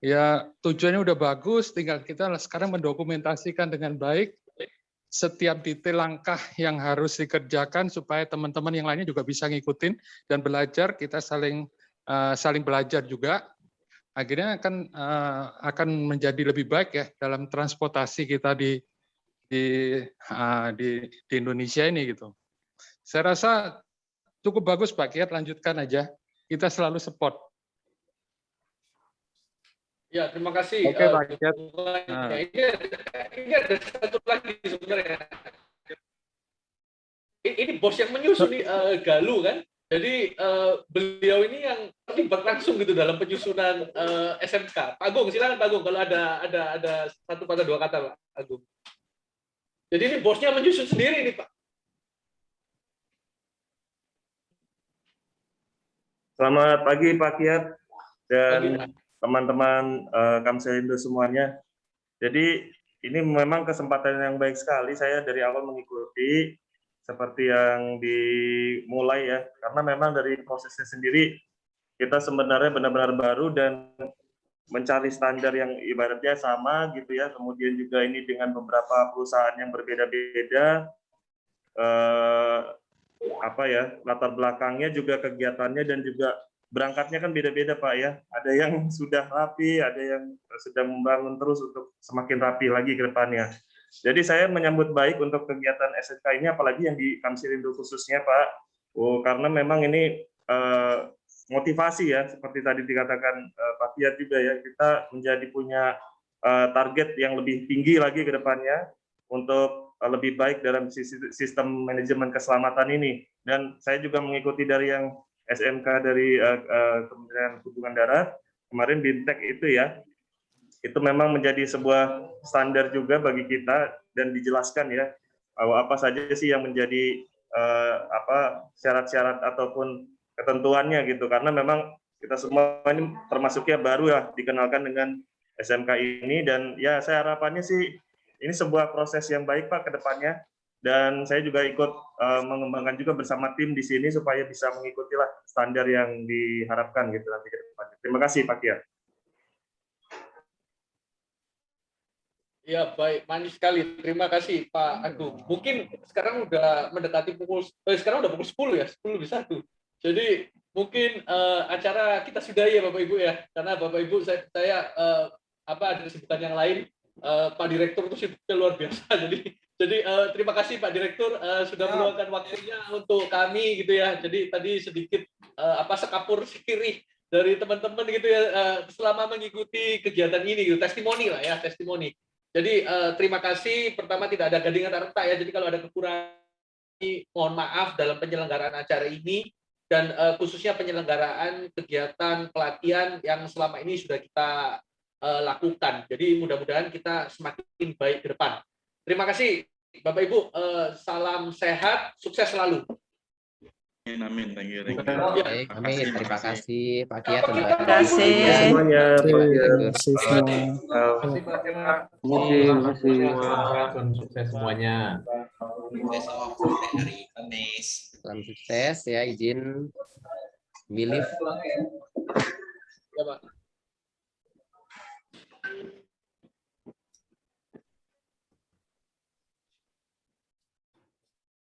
ya tujuannya udah bagus, tinggal kita sekarang mendokumentasikan dengan baik setiap detail langkah yang harus dikerjakan supaya teman-teman yang lainnya juga bisa ngikutin dan belajar. Kita saling belajar juga. Akhirnya akan menjadi lebih baik ya dalam transportasi kita di Indonesia ini gitu. Saya rasa cukup bagus Pak Kiat, lanjutkan aja. Kita selalu support. Ya, terima kasih. Oke, Pak Kiat. Ini ada satu lagi sebenarnya. Ini bos yang menyusun Galuh kan. Jadi beliau ini yang terlibat langsung gitu dalam penyusunan SMK. Pak Agung, silakan Pak Agung kalau ada satu kata dua kata Pak Agung. Jadi ini bosnya menyusun sendiri nih Pak. Selamat pagi Pak Kiat dan teman-teman Kamselindo semuanya. Jadi ini memang kesempatan yang baik sekali, saya dari awal mengikuti seperti yang dimulai ya, karena memang dari prosesnya sendiri kita sebenarnya benar-benar baru dan mencari standar yang ibaratnya sama gitu ya, kemudian juga ini dengan beberapa perusahaan yang berbeda-beda, latar belakangnya juga kegiatannya dan juga berangkatnya kan beda-beda Pak ya. Ada yang sudah rapi, ada yang sedang membangun terus untuk semakin rapi lagi ke depannya. Jadi saya menyambut baik untuk kegiatan SMK ini, apalagi yang di Kamselindo khususnya Pak. Karena memang ini motivasi ya, seperti tadi dikatakan Pak Kiat juga ya, kita menjadi punya target yang lebih tinggi lagi ke depannya untuk lebih baik dalam sistem manajemen keselamatan ini. Dan saya juga mengikuti dari yang SMK dari Kementerian Perhubungan Darat, kemarin BIMTEK itu ya, itu memang menjadi sebuah standar juga bagi kita dan dijelaskan ya, apa saja sih yang menjadi syarat-syarat ataupun ketentuannya gitu, karena memang kita semua ini termasuknya baru ya dikenalkan dengan SMK ini, dan ya saya harapannya sih ini sebuah proses yang baik Pak ke depannya. Dan saya juga ikut mengembangkan juga bersama tim di sini supaya bisa mengikuti lah standar yang diharapkan gitu nanti ke depan. Terima kasih Pak Kiat. Ya baik, manis sekali. Terima kasih Pak Agung. Mungkin sekarang udah mendekati sekarang udah pukul 10 ya, 10 lebih 1. Jadi mungkin acara kita sudahi ya Bapak Ibu ya, karena Bapak Ibu saya ada sebutan yang lain. Pak Direktur itu sibuknya luar biasa. Jadi terima kasih Pak Direktur sudah meluangkan waktunya untuk kami gitu ya. Jadi tadi sedikit sekapur sirih dari teman-teman gitu ya selama mengikuti kegiatan ini gitu, testimoni lah ya, testimoni. Jadi terima kasih, pertama tidak ada gading atau retak ya, jadi kalau ada kekurangan mohon maaf dalam penyelenggaraan acara ini, dan khususnya penyelenggaraan kegiatan pelatihan yang selama ini sudah kita lakukan. Jadi mudah-mudahan kita semakin baik ke depan. Terima kasih Bapak Ibu, salam sehat, sukses selalu. Amin, thank you. Baik, amin. Terima kasih Pak Kiat. Terima kasih semuanya. Terima kasih Sukses semuanya. Sampai hari Kamis. Salam sukses ya, izin milih. Ya, Pak.